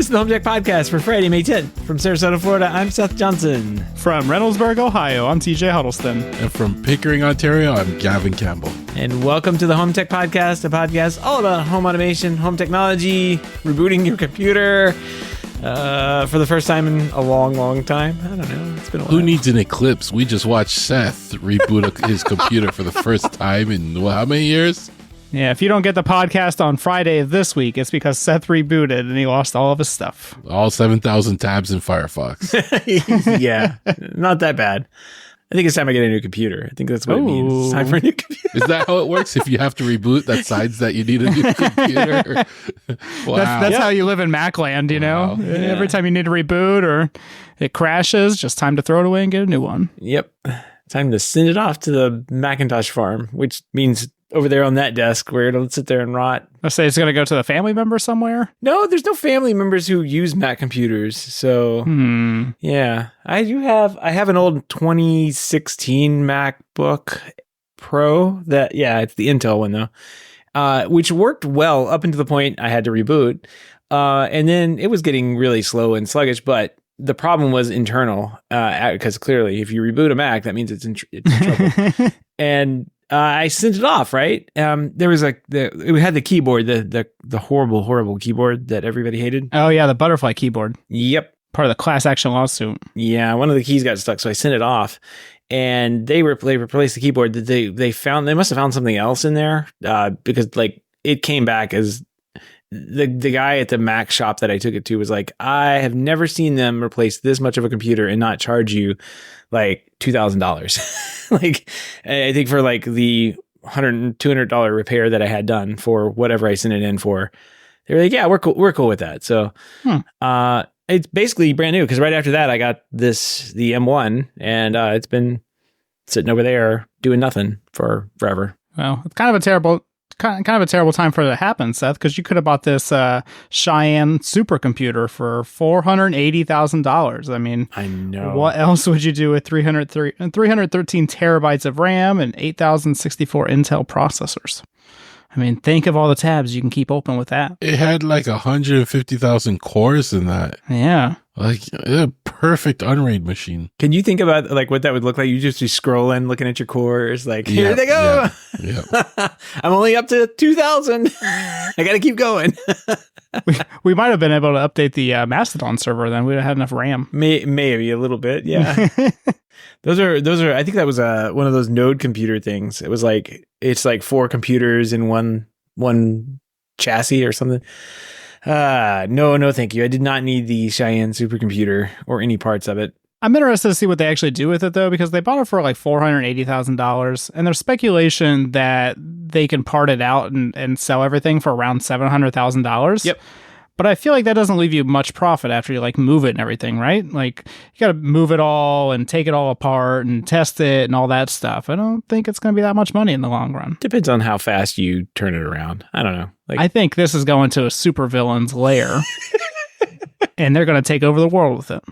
to the HomeTech Podcast for Friday, May 10th. From Sarasota, Florida, I'm Seth Johnson. From Reynoldsburg, Ohio, I'm TJ Huddleston. And from Pickering, Ontario, I'm Gavin Campbell. And welcome to the HomeTech Podcast, a podcast all about home automation, home technology, rebooting your computer for the first time in a long, long time. I don't know. It's been a while. Who needs an eclipse? We just watched Seth reboot his computer for the first time in how many years? Yeah, if you don't get the podcast on Friday of this week, it's because Seth rebooted and he lost all of his stuff. All 7,000 tabs in Firefox. Yeah, not that bad. I think it's time I get a new computer. I think that's what it means. It's time for a new computer. Is that how it works? If you have to reboot, that signs that you need a new computer? Wow. That's how you live in Macland, you know? Yeah. Every time you need to reboot or it crashes, just time to throw it away and get a new one. Yep. Time to send it off to the Macintosh farm, which means over there on that desk where it'll sit there and rot. I say it's going to go to the family member somewhere? No, there's no family members who use Mac computers. So, yeah. I have an old 2016 MacBook Pro that, it's the Intel one though, which worked well up until the point I had to reboot. And then it was getting really slow and sluggish, but the problem was internal, because clearly if you reboot a Mac, that means it's in trouble. And I sent it off, right? There was it had the keyboard, the horrible keyboard that everybody hated. Oh yeah, the butterfly keyboard. Yep. Part of the class action lawsuit. Yeah, one of the keys got stuck, so I sent it off. And they replaced the keyboard. They must have found something else in there, because it came back as the guy at the Mac shop that I took it to was like, I have never seen them replace this much of a computer and not charge you like $2,000. Like, I think for like the $200 repair that I had done for whatever I sent it in for, they were like, yeah, we're cool with that. So, it's basically brand new because right after that I got the M1 and it's been sitting over there doing nothing for forever. Well, it's kind of a terrible time for it to happen, Seth, because you could have bought this Cheyenne supercomputer for $480,000. I mean, I know. What else would you do with 313 terabytes of RAM and 8,064 Intel processors? I mean, think of all the tabs you can keep open with that. It had like 150,000 cores in that. Yeah. Like a perfect Unraid machine. Can you think about like what that would look like? You just be scrolling, looking at your cores, like, here they go. Yeah. I'm only up to 2,000. I got to keep going. we might have been able to update the Mastodon server then. We'd have had enough RAM. Maybe a little bit, yeah. Those are. I think that was one of those node computer things. It was like it's like 4 computers in one chassis or something. No, thank you. I did not need the Cheyenne supercomputer or any parts of it. I'm interested to see what they actually do with it, though, because they bought it for like $480,000, and there's speculation that they can part it out and sell everything for around $700,000. Yep. But I feel like that doesn't leave you much profit after you like move it and everything, right? Like you got to move it all and take it all apart and test it and all that stuff. I don't think it's going to be that much money in the long run. Depends on how fast you turn it around. I don't know. I think this is going to a supervillain's lair, and they're going to take over the world with it.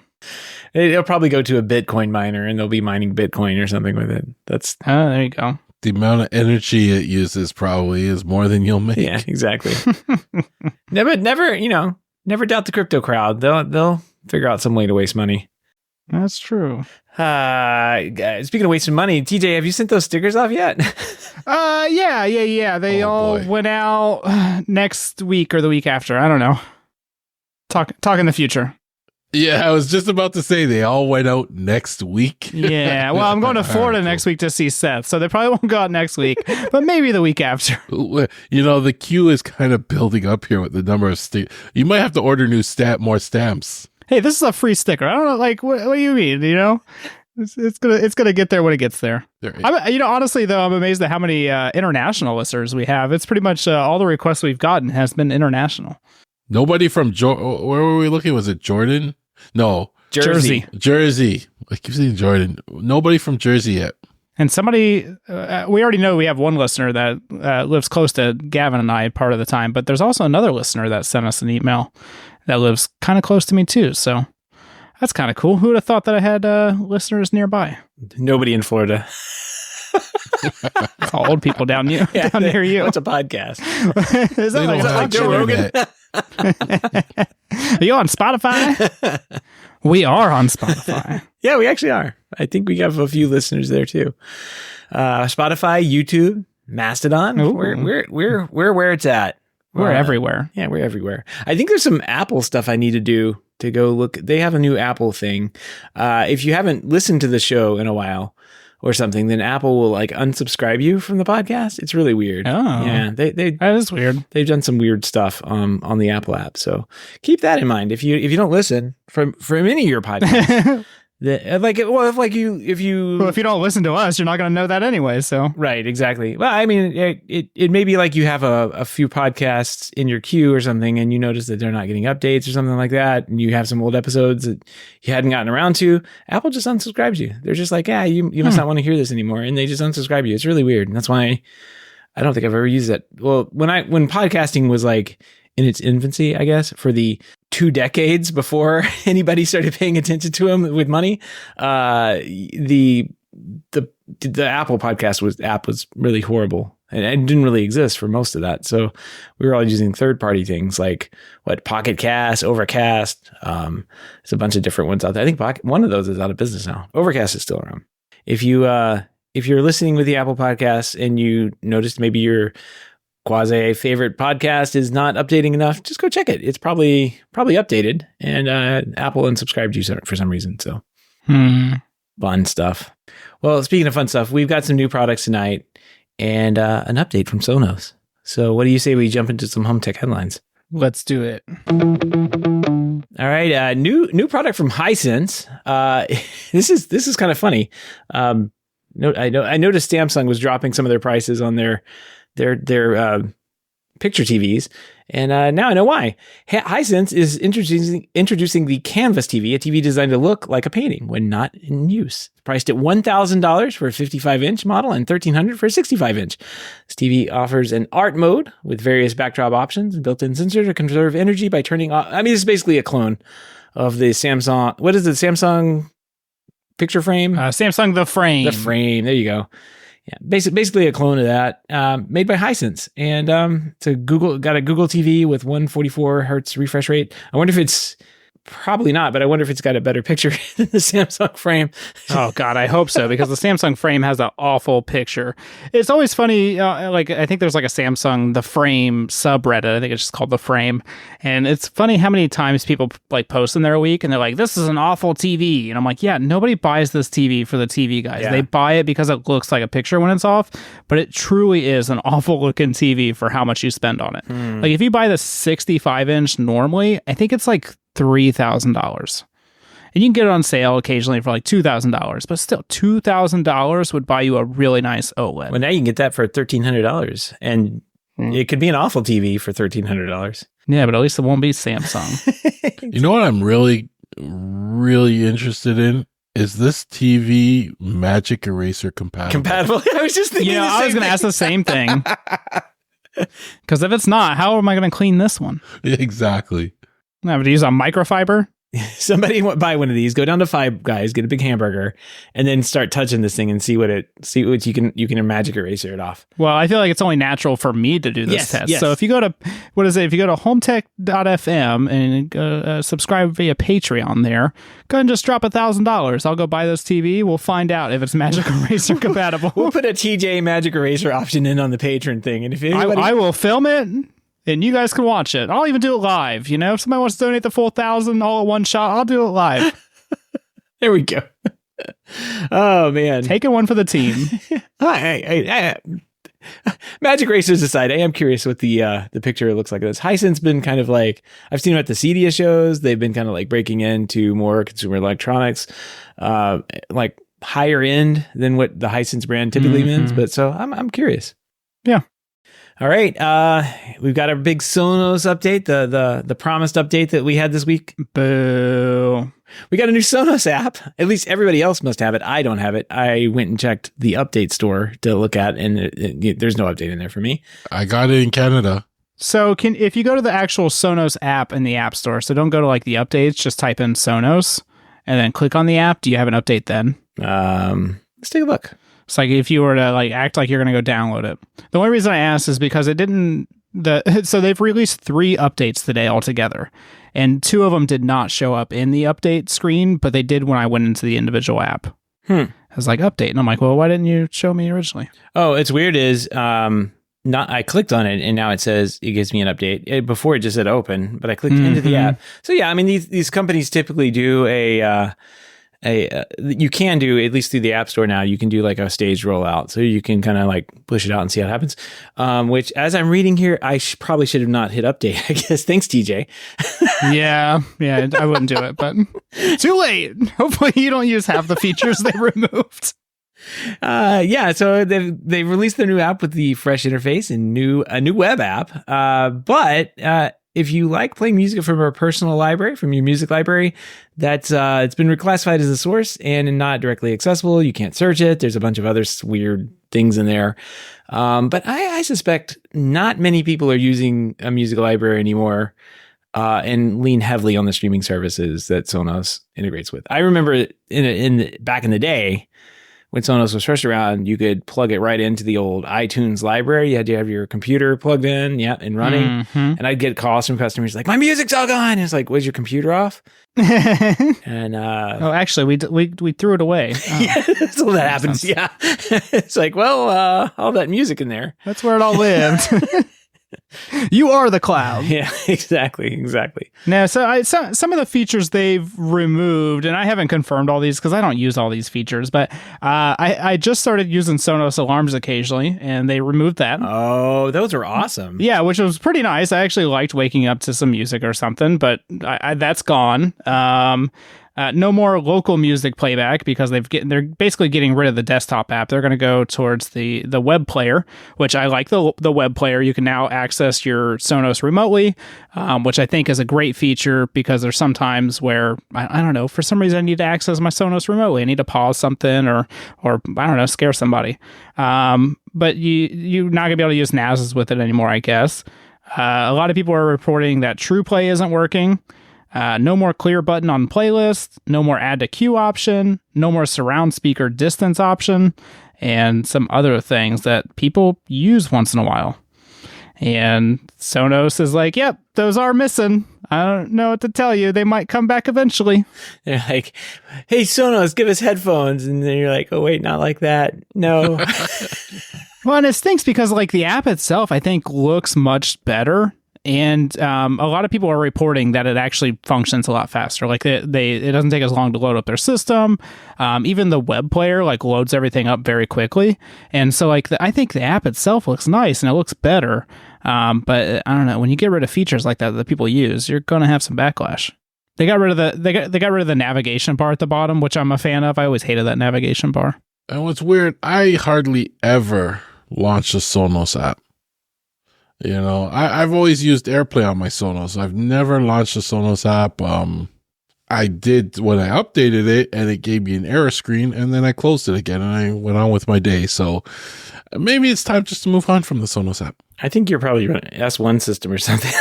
It'll probably go to a Bitcoin miner, and they'll be mining Bitcoin or something with it. That's there you go. The amount of energy it uses probably is more than you'll make. Yeah, exactly. Never doubt the crypto crowd. They'll figure out some way to waste money. That's true. Speaking of wasting money, TJ, have you sent those stickers off yet? Yeah. They went out next week or the week after. I don't know. Talk in the future. Yeah, I was just about to say they all went out next week. Yeah, well, I'm going to Florida next week to see Seth, so they probably won't go out next week, but maybe the week after. You know, the queue is kind of building up here with the number of You might have to order more stamps. Hey, this is a free sticker. I don't know, like, what do you mean? You know, it's gonna get there when it gets there. Honestly, though, I'm amazed at how many international listeners we have. It's pretty much all the requests we've gotten has been international. Nobody from where were we looking? Was it Jordan? No. Jersey. I keep saying Jordan. Nobody from Jersey yet. And somebody, we already know we have one listener that lives close to Gavin and I part of the time, but there's also another listener that sent us an email that lives kind of close to me too. So that's kind of cool. Who would have thought that I had listeners nearby? Nobody in Florida. It's all old people down near you. It's a podcast. Is that like Joe Rogan? Are you on Spotify? We are on Spotify. Yeah, we actually are. I think we have a few listeners there too. Spotify, YouTube, Mastodon. Ooh. We're where it's at. We're everywhere. Yeah, we're everywhere. I think there's some Apple stuff I need to do to go look. They have a new Apple thing. If you haven't listened to the show in a while or something, then Apple will like unsubscribe you from the podcast. It's really weird. Oh, yeah, that is weird. They've done some weird stuff on the Apple app. So keep that in mind. If you don't listen from any of your podcasts. If you don't listen to us, you're not going to know that anyway. So right, exactly. Well, I mean, it may be like you have a few podcasts in your queue or something, and you notice that they're not getting updates or something like that, and you have some old episodes that you hadn't gotten around to. Apple just unsubscribes you. They're just like, you must not want to hear this anymore, and they just unsubscribe you. It's really weird, and that's why I don't think I've ever used it. Well, when podcasting was like in its infancy, I guess, for the 2 decades before anybody started paying attention to him with money, the Apple podcast app was really horrible, and it didn't really exist for most of that. So we were all using third-party things like Pocket Cast, Overcast. There's a bunch of different ones out there. I think one of those is out of business now. Overcast is still around. If you're listening with the Apple Podcasts and you noticed maybe your quasi favorite podcast is not updating enough, just go check it. It's probably updated, and Apple unsubscribed you for some reason. So fun stuff. Well, speaking of fun stuff, we've got some new products tonight and an update from Sonos. So what do you say we jump into some HomeTech headlines? Let's do it. All right, new product from Hisense. This is kind of funny. I noticed Samsung was dropping some of their prices on their picture TVs, and now I know why. Hisense is introducing the Canvas TV, a TV designed to look like a painting when not in use. Priced at $1,000 for a 55-inch model and $1,300 for a 65-inch. This TV offers an art mode with various backdrop options and built-in sensor to conserve energy by turning off. I mean, it's basically a clone of the Samsung. What is it? Samsung picture frame? Samsung The Frame. The Frame. There you go. Yeah, basically a clone of that, made by Hisense, and got a Google TV with 144 hertz refresh rate. I wonder if it's probably not, but I wonder if it's got a better picture than the Samsung Frame. Oh God, I hope so, because the Samsung Frame has an awful picture. It's always funny. I think there's like a Samsung The Frame subreddit. I think it's just called The Frame, and it's funny how many times people like post in there a week and they're like, "This is an awful TV," and I'm like, "Yeah, nobody buys this TV for the TV guys. Yeah. They buy it because it looks like a picture when it's off, but it truly is an awful looking TV for how much you spend on it. Like if you buy the 65-inch normally, I think it's like $3,000. And you can get it on sale occasionally for like $2,000, but still $2,000 would buy you a really nice OLED. Well, now you can get that for $1,300, and it could be an awful TV for $1,300. Yeah, but at least it won't be Samsung. You know what I'm really, really interested in? Is this TV Magic Eraser compatible? I was just thinking. I was going to ask the same thing. Because if it's not, how am I going to clean this one? Exactly. I have to use a microfiber. Somebody buy one of these, go down to Five Guys, get a big hamburger, and then start touching this thing and see what you can Magic Eraser it off. Well, I feel like it's only natural for me to do this test. Yes. So if you go to if you go to HomeTech.fm and subscribe via Patreon there, go ahead and just drop $1,000. I'll go buy this TV. We'll find out if it's Magic Eraser compatible. We'll put a TJ Magic Eraser option in on the patron thing, and if anybody... I will film it. And you guys can watch it. I'll even do it live. If somebody wants to donate the full $1,000 all at one shot, I'll do it live. There we go. Oh man, taking one for the team. Magic Racers aside, I am curious what the picture looks like. This Hisense been kind of like, I've seen them at the CEDIA shows. They've been kind of like breaking into more consumer electronics, like higher end than what the Hisense brand typically means. But so I'm curious. Yeah. All right, we've got our big Sonos update, the promised update that we had this week. Boo! We got a new Sonos app. At least everybody else must have it. I don't have it. I went and checked the update store to look at, and there's no update in there for me. I got it in Canada. So if you go to the actual Sonos app in the App Store, so don't go to like the updates, just type in Sonos and then click on the app. Do you have an update then? Let's take a look. It's like if you were to like act like you're going to go download it. The only reason I asked is because it didn't so they've released 3 updates today altogether, and 2 of them did not show up in the update screen, but they did when I went into the individual app. I was like, update, and I'm like, well, why didn't you show me originally? Oh, it's weird is I clicked on it and now it says it gives me an update. Before it just said open, but I clicked into the app. So yeah, I mean these companies typically do you can do, at least through the App Store now, you can do like a staged rollout. So you can kind of like push it out and see how it happens. Which, as I'm reading here, I probably should have not hit update, I guess. Thanks, TJ. Yeah, I wouldn't do it, but too late. Hopefully you don't use half the features they removed. So they've released their new app with the fresh interface and a new web app. But if you like playing music from a personal library, from your music library, that's it's been reclassified as a source and not directly accessible. You can't search it. There's a bunch of other weird things in there. But I suspect not many people are using a music library anymore and lean heavily on the streaming services that Sonos integrates with. I remember back in the day, when Sonos was first around, you could plug it right into the old iTunes library. You had to have your computer plugged in, and running. And I'd get calls from customers like, "My music's all gone." And it's like, "Was your computer off?" And actually, we threw it away. Yeah, so that happens. Sense. Yeah, it's like, well, all that music in there. That's where it all lived. You are the cloud. Yeah, exactly. No, so some of the features they've removed, and I haven't confirmed all these because I don't use all these features, but I just started using Sonos alarms occasionally, and they removed that. Oh, those are awesome. Yeah, which was pretty nice. I actually liked waking up to some music or something, but that's gone. No more local music playback because they're basically getting rid of the desktop app. They're going to go towards the web player, which I like the web player. You can now access your Sonos remotely, which I think is a great feature because there's some times where, I don't know, for some reason I need to access my Sonos remotely. I need to pause something or I don't know, scare somebody. But you're not going to be able to use NASs with it anymore, I guess. A lot of people are reporting that True Play isn't working. No more clear button on playlist, no more add to queue option, no more surround speaker distance option, and some other things that people use once in a while. And Sonos is like, yep, those are missing. I don't know what to tell you. They might come back eventually. They're like, hey, Sonos, give us headphones. And then you're like, oh, wait, not like that. No. Well, and it stinks because like the app itself, I think, looks much better. And a lot of people are reporting that it actually functions a lot faster. Like it doesn't take as long to load up their system. Even the web player like loads everything up very quickly. And so like I think the app itself looks nice and it looks better. But I don't know, when you get rid of features like that people use, you're going to have some backlash. They got rid of the navigation bar at the bottom, which I'm a fan of. I always hated that navigation bar. And what's weird, I hardly ever launch a Sonos app. You know, I've always used AirPlay on my Sonos. I've never launched a Sonos app. I did when I updated it and it gave me an error screen and then I closed it again and I went on with my day. So maybe it's time just to move on from the Sonos app. I think you're probably running an S1 system or something.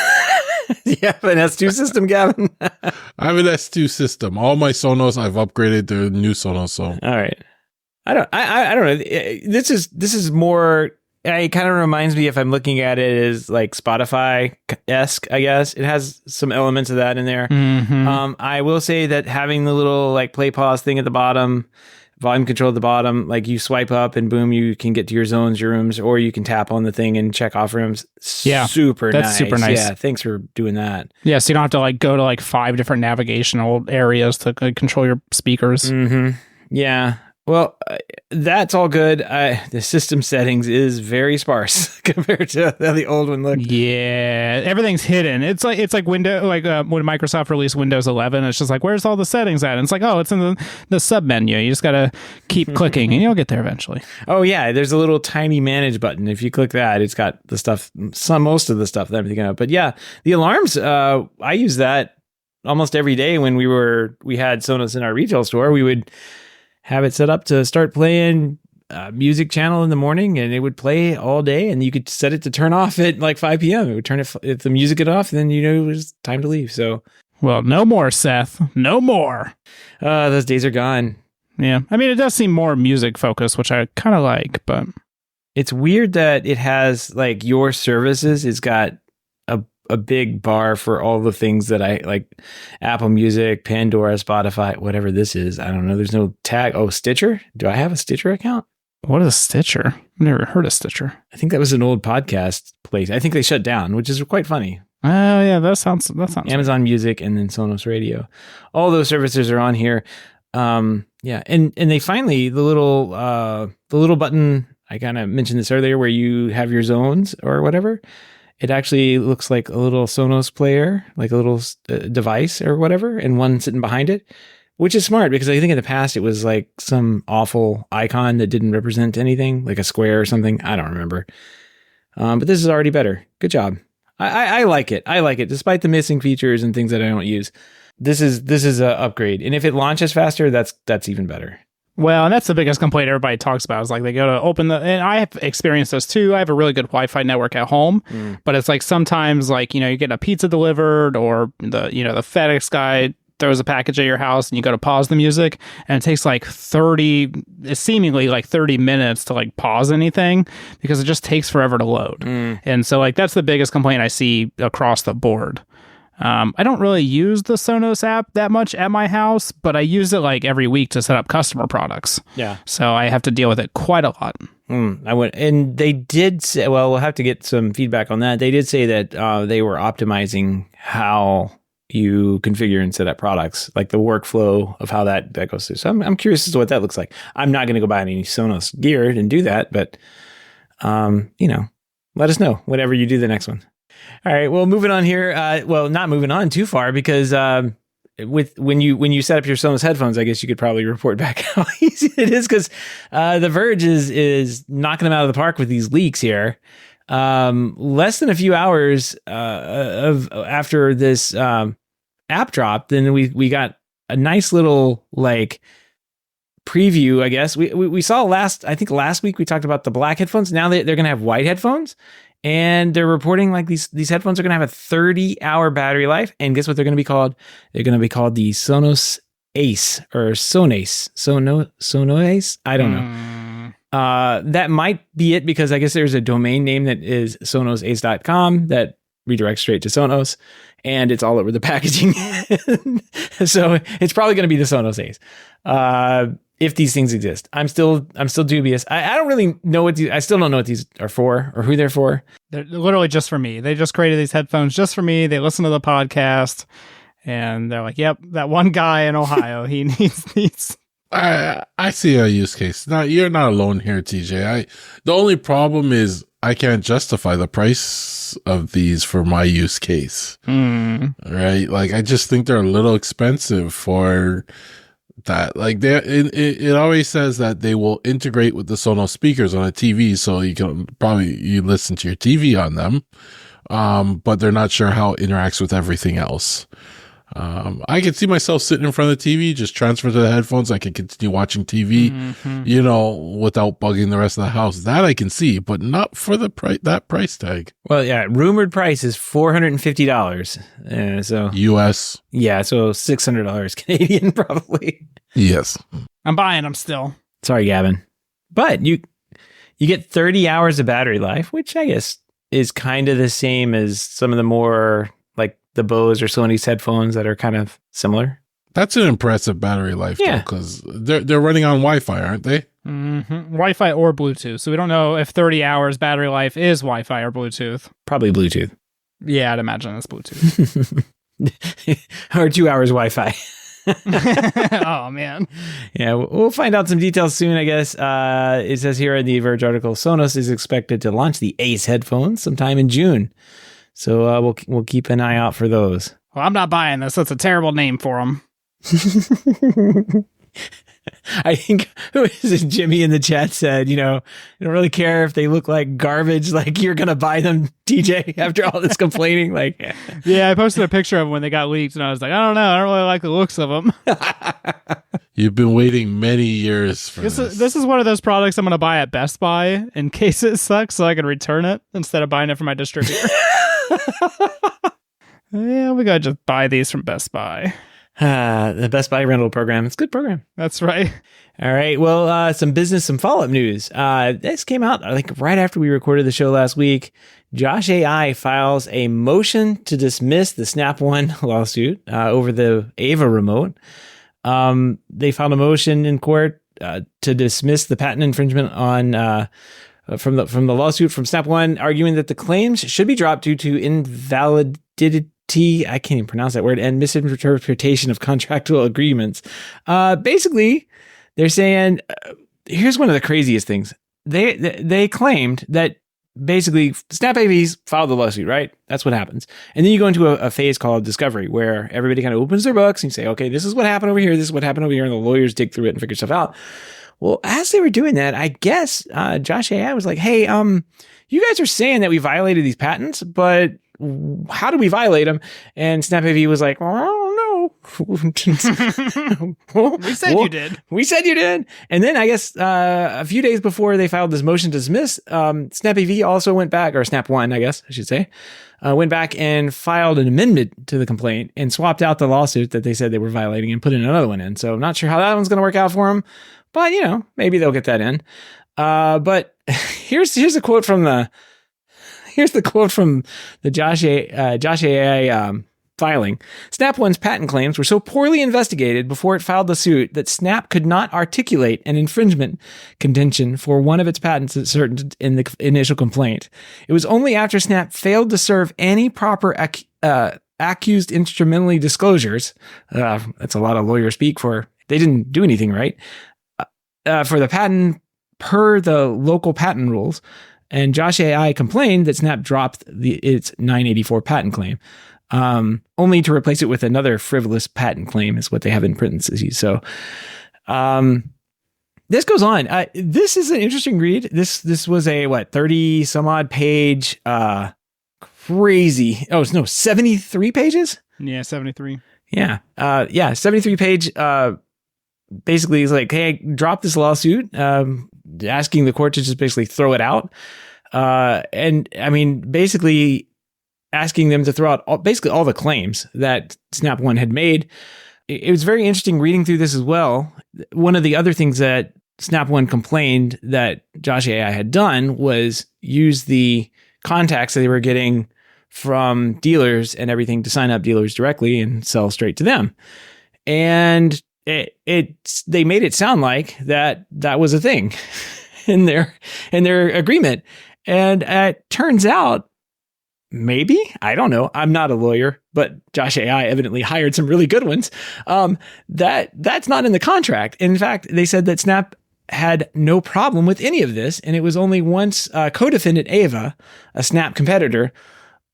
You have an S2 system, Gavin? I have an S2 system. All my Sonos, I've upgraded to new Sonos. So all right. I don't know. This is more... It kind of reminds me, if I'm looking at it, as like Spotify-esque, I guess. It has some elements of that in there. I will say that having the little like play pause thing at the bottom, volume control at the bottom, like you swipe up and boom, you can get to your zones, your rooms, or you can tap on the thing and check off rooms. Yeah, super that's nice. super nice. Yeah, thanks for doing that. Yeah, so you don't have to like go to like 5 different navigational areas to control your speakers. Yeah. Well, that's all good. The system settings is very sparse compared to how the old one looked. Yeah, everything's hidden. It's like when Microsoft released Windows 11. It's just like, where's all the settings at? And it's like, oh, it's in the sub menu. You just gotta keep clicking, and you'll get there eventually. Oh yeah, there's a little tiny manage button. If you click that, it's got the stuff, most of the stuff that I'm thinking of. But yeah, the alarms. I use that almost every day when we had Sonos in our retail store. We would have it set up to start playing music channel in the morning, and it would play all day, and you could set it to turn off at like 5 p.m. It would turn it, if the music got off, then it was time to leave. So, well, no more, Seth. No more. Those days are gone. Yeah. I mean, it does seem more music focused, which I kind of like, but It's weird that it has like your services. It's got a big bar for all the things that I like: Apple Music, Pandora, Spotify, whatever this is. I don't know. There's no tag. Oh, Stitcher. Do I have a Stitcher account? What is Stitcher? I've never heard of Stitcher. I think that was an old podcast place. I think they shut down, which is quite funny. Oh yeah, that sounds. Amazon Music and then Sonos Radio. All those services are on here. Yeah, and they finally the little button. I kind of mentioned this earlier, where you have your zones or whatever. It actually looks like a little Sonos player, like a little device or whatever, and one sitting behind it, which is smart because I think in the past it was like some awful icon that didn't represent anything, like a square or something. I don't remember. But this is already better. Good job. I like it. I like it, despite the missing features and things that I don't use. This is a upgrade, and if it launches faster, that's even better. Well, and that's the biggest complaint everybody talks about is like they go to open and I have experienced this too. I have a really good Wi-Fi network at home, but it's like sometimes like, you know, you get a pizza delivered or the FedEx guy throws a package at your house and you go to pause the music and it takes like seemingly like 30 minutes to like pause anything because it just takes forever to load. And so like that's the biggest complaint I see across the board. I don't really use the Sonos app that much at my house, but I use it like every week to set up customer products. Yeah. So I have to deal with it quite a lot. I went, and they did say, well, we'll have to get some feedback on that. They did say that they were optimizing how you configure and set up products, like the workflow of how that goes through. So I'm curious as to what that looks like. I'm not going to go buy any Sonos gear and do that, but let us know whenever you do the next one. All right. Well, moving on here. Well, not moving on too far because when you set up your Sonos headphones, I guess you could probably report back how easy it is because The Verge is knocking them out of the park with these leaks here. Less than a few hours after this app dropped, then we got a nice little like preview. I guess we saw last week we talked about the black headphones. Now they're going to have white headphones. And they're reporting like these headphones are going to have a 30-hour battery life. And guess what they're going to be called? They're going to be called the Sonos Ace or Sonace. Sonoace? I don't know. That might be it because I guess there's a domain name that is sonosace.com that redirects straight to Sonos. And it's all over the packaging. So it's probably going to be the Sonos Ace. If these things exist, I'm still dubious. I don't really know I still don't know what these are for or who they're for. They're literally just for me. They just created these headphones just for me. They listen to the podcast and they're like, yep, that one guy in Ohio, he needs these. I see a use case. You're not alone here, TJ. The only problem is I can't justify the price of these for my use case. Right? Like, I just think they're a little expensive for that. Like, it always says that they will integrate with the Sonos speakers on a TV, so you can you listen to your TV on them. But they're not sure how it interacts with everything else. I can see myself sitting in front of the TV, just transfer to the headphones. I can continue watching TV, without bugging the rest of the house. That I can see, but not for that price tag. Well, yeah, rumored price is $450. So US. Yeah, so $600 Canadian probably. Yes. I'm buying them still. Sorry, Gavin. But you get 30 hours of battery life, which I guess is kind of the same as some of the more like the Bose or Sony's headphones that are kind of similar. That's an impressive battery life, though, because they're running on Wi-Fi, aren't they? Wi-Fi or Bluetooth. So we don't know if 30 hours battery life is Wi-Fi or Bluetooth. Probably Bluetooth. Yeah, I'd imagine it's Bluetooth. Or 2 hours Wi-Fi. Oh, man. Yeah, we'll find out some details soon, I guess. It says here in the Verge article, Sonos is expected to launch the Ace headphones sometime in June. So we'll keep an eye out for those. Well, I'm not buying this. That's a terrible name for them. I think, who is it? Jimmy in the chat said, you don't really care if they look like garbage. Like, you're going to buy them, TJ, after all this complaining. Like, yeah, I posted a picture of them when they got leaked, and I was like, I don't know. I don't really like the looks of them. You've been waiting many years for this. This is one of those products I'm going to buy at Best Buy in case it sucks so I can return it instead of buying it from my distributor. Yeah, we got to just buy these from Best Buy. The Best Buy rental program. It's a good program. That's right. All right. Well, some follow-up news. This came out like right after we recorded the show last week. Josh.ai files a motion to dismiss the Snap One lawsuit over the Ava remote. They filed a motion in court to dismiss the patent infringement on from the lawsuit from Snap One, arguing that the claims should be dropped due to invalidity. I can't even pronounce that word, and misinterpretation of contractual agreements. Basically, they're saying, here's one of the craziest things. They claimed that basically Snap AVs filed the lawsuit, right? That's what happens. And then you go into a phase called discovery, where everybody kind of opens their books and say, okay, this is what happened over here. This is what happened over here. And the lawyers dig through it and figure stuff out. Well, as they were doing that, I guess Josh.ai was like, hey, you guys are saying that we violated these patents, but how do we violate them? And Snap AV was like, oh, no. We said you did. We said you did. And then I guess a few days before they filed this motion to dismiss, Snap AV also went back, or Snap One, I guess I should say, went back and filed an amendment to the complaint and swapped out the lawsuit that they said they were violating and put in another one in. So I'm not sure how that one's going to work out for them, but maybe they'll get that in. But here's a quote from the Josh.ai filing. Snap One's patent claims were so poorly investigated before it filed the suit that Snap could not articulate an infringement contention for one of its patents asserted in the initial complaint. It was only after Snap failed to serve any proper accused instrumentally disclosures. That's a lot of lawyer speak for they didn't do anything right. For the patent per the local patent rules. And Josh.ai complained that Snap dropped its 984 patent claim, only to replace it with another frivolous patent claim is what they have in parentheses. So this goes on. This is an interesting read. This was a 30 some odd page crazy. 73 pages? Yeah, 73. Yeah. 73 page basically is like, hey, drop this lawsuit, asking the court to just basically throw it out. And I mean, basically asking them to throw out all the claims that Snap One had made. It was very interesting reading through this as well. One of the other things that Snap One complained that Josh.ai had done was use the contacts that they were getting from dealers and everything to sign up dealers directly and sell straight to them. And they made it sound like that was a thing in their agreement. And it turns out, maybe, I don't know, I'm not a lawyer, but Josh.ai evidently hired some really good ones. That's not in the contract. In fact, they said that Snap had no problem with any of this. And it was only once co-defendant Ava, a Snap competitor,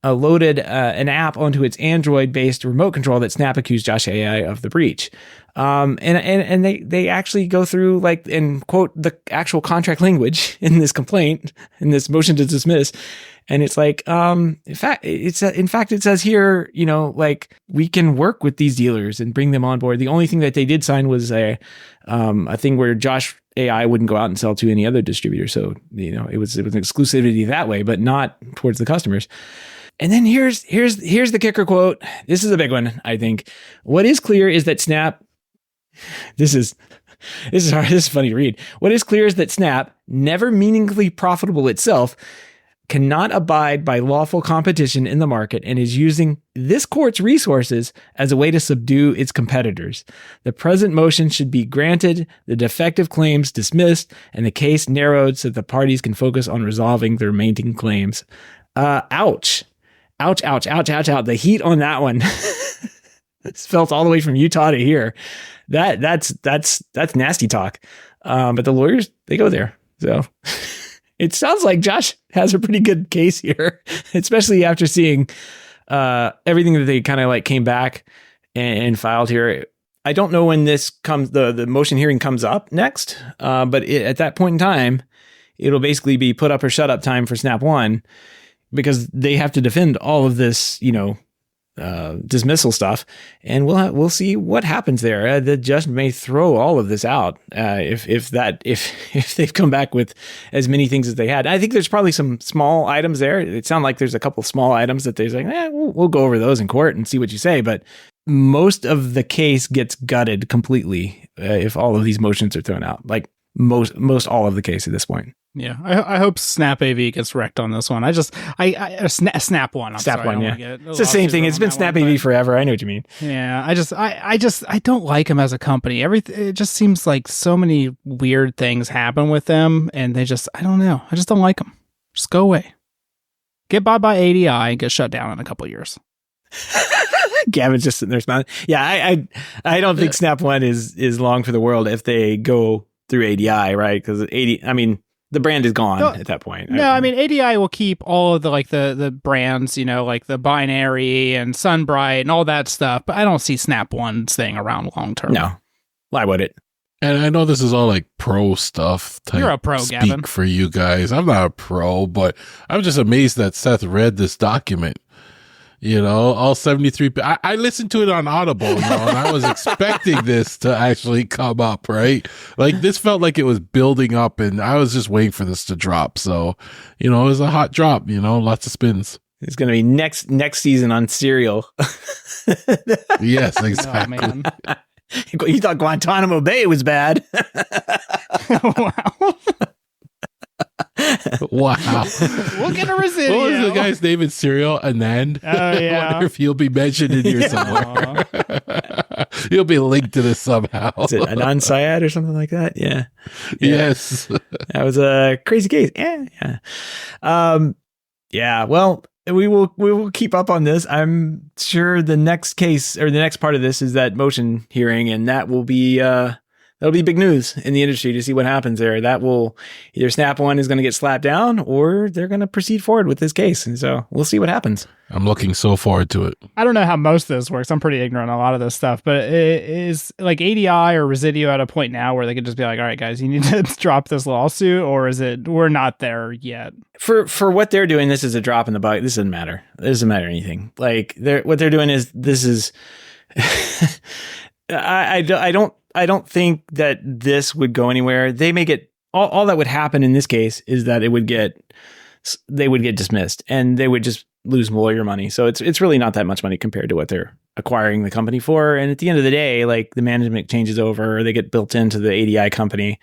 loaded an app onto its Android-based remote control that Snap accused Josh.ai of the breach. And they actually go through and quote the actual contract language in this complaint, in this motion to dismiss. And it's like, in fact, it says here, we can work with these dealers and bring them on board. The only thing that they did sign was a thing where Josh.ai wouldn't go out and sell to any other distributor. So, it was an exclusivity that way, but not towards the customers. And then here's the kicker quote. This is a big one, I think. What is clear is that Snap, this is hard, this is funny to read. What is clear is that Snap, never meaningfully profitable itself, cannot abide by lawful competition in the market and is using this court's resources as a way to subdue its competitors. The present motion should be granted, the defective claims dismissed, and the case narrowed so that the parties can focus on resolving the remaining claims. Ouch. Ouch, ouch, ouch, ouch, ouch. The heat on that one. It's felt all the way from Utah to here. That's nasty talk. But the lawyers, they go there. So it sounds like Josh has a pretty good case here, especially after seeing everything that they kind of came back and filed here. I don't know when this comes, the motion hearing comes up next, but at that point in time, it'll basically be put up or shut up time for Snap One, because they have to defend all of this, dismissal stuff, and we'll see what happens there. The judge may throw all of this out if they've come back with as many things as they had. I think there's probably some small items there. It sounds like there's a couple small items that they're like, we'll go over those in court and see what you say. But most of the case gets gutted completely if all of these motions are thrown out. Like most all of the case at this point. Yeah, I hope Snap AV gets wrecked on this one. Snap One. Snap One, yeah. It's the same thing. It's been Snap AV forever. I know what you mean. Yeah, I don't like them as a company. It just seems like so many weird things happen with them, and I don't know. I just don't like them. Just go away. Get bought by ADI and get shut down in a couple of years. Gavin's just sitting there smiling. Yeah, I don't think Snap One is long for the world if they go through ADI, right? Because the brand is gone at that point. No, I mean ADI will keep all of the brands, like the Binary and Sunbright and all that stuff, but I don't see Snap One staying around long term. No, why would it? And I know this is all like pro stuff. You're a pro, speak Gavin. For you guys. I'm not a pro, but I'm just amazed that Seth read this document. All 73. I listened to it on Audible, and I was expecting this to actually come up, right? Like this felt like it was building up, and I was just waiting for this to drop. So, it was a hot drop. Lots of spins. It's going to be next season on Serial. Yes, exactly. Oh, man. You thought Guantanamo Bay was bad. Wow. We'll get a residual. What was the guy's name in Serial? Anand? Oh, yeah. I wonder if he'll be mentioned in here somewhere. He'll be linked to this somehow. Is it Anand Syed or something like that? Yeah. Yes. That was a crazy case. Yeah. Yeah. Well, we will keep up on this. I'm sure the next case or the next part of this is that motion hearing, and that will be that'll be big news in the industry to see what happens there. That will either Snap One is going to get slapped down, or they're going to proceed forward with this case, and so we'll see what happens. I'm looking so forward to it. I don't know how most of this works. I'm pretty ignorant on a lot of this stuff, but it is like ADI or Residio at a point now where they could just be like, all right, guys, you need to drop this lawsuit, or is it we're not there yet? For what they're doing, this is a drop in the bucket. This doesn't matter. It doesn't matter anything. Like what they're doing is this is I don't think that this would go anywhere. They may get all that would happen in this case is that they would get dismissed, and they would just lose lawyer money. So it's really not that much money compared to what they're acquiring the company for. And at the end of the day, like the management changes over, or they get built into the ADI company.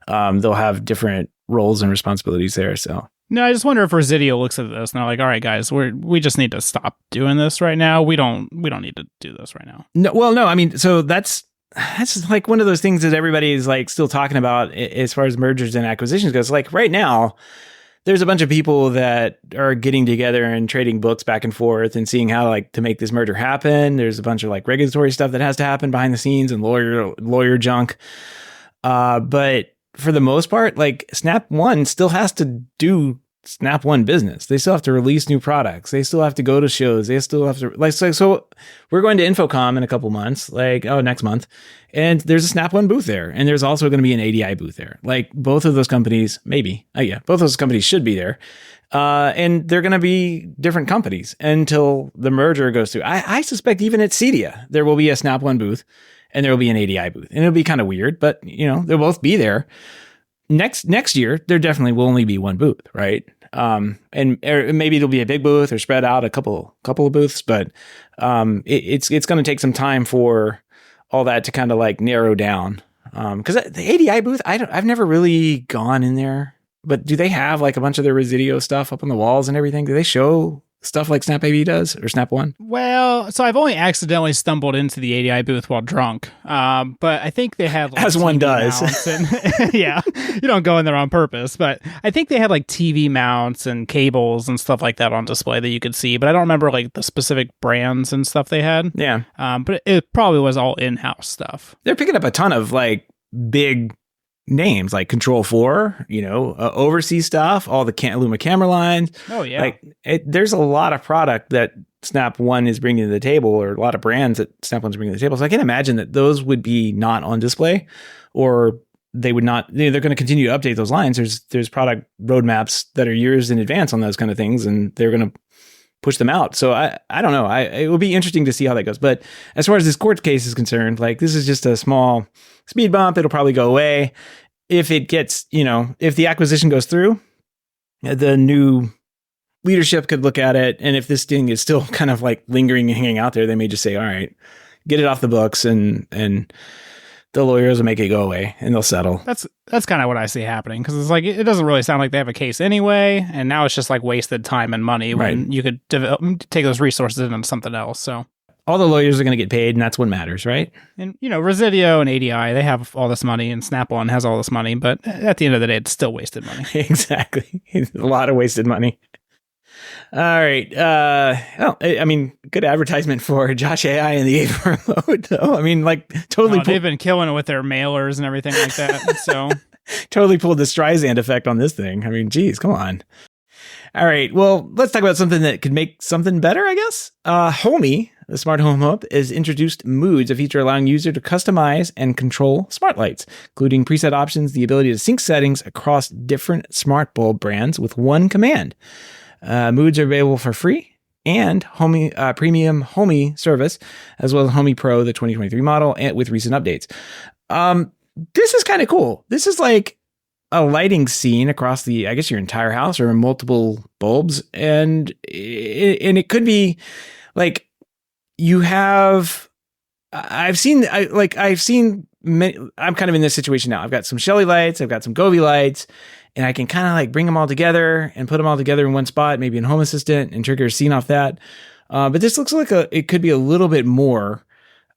They'll have different roles and responsibilities there. So no, I just wonder if Residio looks at this and they're like, all right, guys, we just need to stop doing this right now. We don't need to do this right now. No. I mean, so that's like one of those things that everybody is like still talking about as far as mergers and acquisitions goes. Like right now, there's a bunch of people that are getting together and trading books back and forth and seeing how like to make this merger happen. There's a bunch of like regulatory stuff that has to happen behind the scenes and lawyer junk. But for the most part, like Snap One still has to do Snap One business. They still have to release new products. They still have to go to shows. They still have to so we're going to InfoComm in a couple months, next month. And there's a Snap One booth there. And there's also going to be an ADI booth there. Like both of those companies, maybe. Both of those companies should be there. And they're going to be different companies until the merger goes through. I suspect even at Cedia, there will be a Snap One booth and there will be an ADI booth. And it'll be kind of weird, but they'll both be there. Next year, there definitely will only be one booth, right? And maybe it'll be a big booth or spread out a couple of booths, but it's going to take some time for all that to kind of like narrow down. Because the ADI booth, I've never really gone in there, but do they have like a bunch of their Residio stuff up on the walls and everything? Do they show stuff like Snap AV does or Snap One? Well, so I've only accidentally stumbled into the ADI booth while drunk. But I think they had like as TV one does. And, yeah, you don't go in there on purpose, but I think they had like TV mounts and cables and stuff like that on display that you could see, but I don't remember like the specific brands and stuff they had. Yeah. But it probably was all in-house stuff. They're picking up a ton of like big names like Control 4, overseas stuff, all the Luma camera lines. Oh, yeah. There's a lot of product that Snap One is bringing to the table, or a lot of brands that Snap One's bringing to the table. So I can imagine that those would be not on display, or they would not, they're going to continue to update those lines. There's product roadmaps that are years in advance on those kind of things, and they're going to push them out. So I don't know. It will be interesting to see how that goes. But as far as this court case is concerned, like this is just a small speed bump. It'll probably go away. If it gets, if the acquisition goes through, leadership could look at it, and if this thing is still kind of like lingering and hanging out there, they may just say, all right, get it off the books, and the lawyers will make it go away and they'll settle. That's kind of what I see happening, because it's like it doesn't really sound like they have a case anyway, and now it's just like wasted time and money when you could take those resources into something else. So all the lawyers are going to get paid, and that's what matters, right? And Residio and ADI, they have all this money, and Snap-on has all this money, but at the end of the day, it's still wasted money. Exactly. A lot of wasted money. All right. Well, I mean, good advertisement for Josh.ai and the 8 load, though. I mean, like, totally. They've been killing it with their mailers and everything like that. So totally pulled the Streisand effect on this thing. I mean, geez, come on. All right. Well, let's talk about something that could make something better, I guess. Homey, the smart home hub, has introduced Moods, a feature allowing user to customize and control smart lights, including preset options, the ability to sync settings across different smart bulb brands with one command. Moods are available for free and Homey premium Homey service, as well as Homey Pro, the 2023 model, and with recent updates. This is kind of cool. This is like a lighting scene across your entire house or multiple bulbs, and it could be like you have. I've seen many, I'm kind of in this situation now. I've got some Shelly lights, I've got some Govee lights, and I can kind of like bring them all together and put them all together in one spot, maybe in Home Assistant, and trigger a scene off that. But this looks like it could be a little bit more,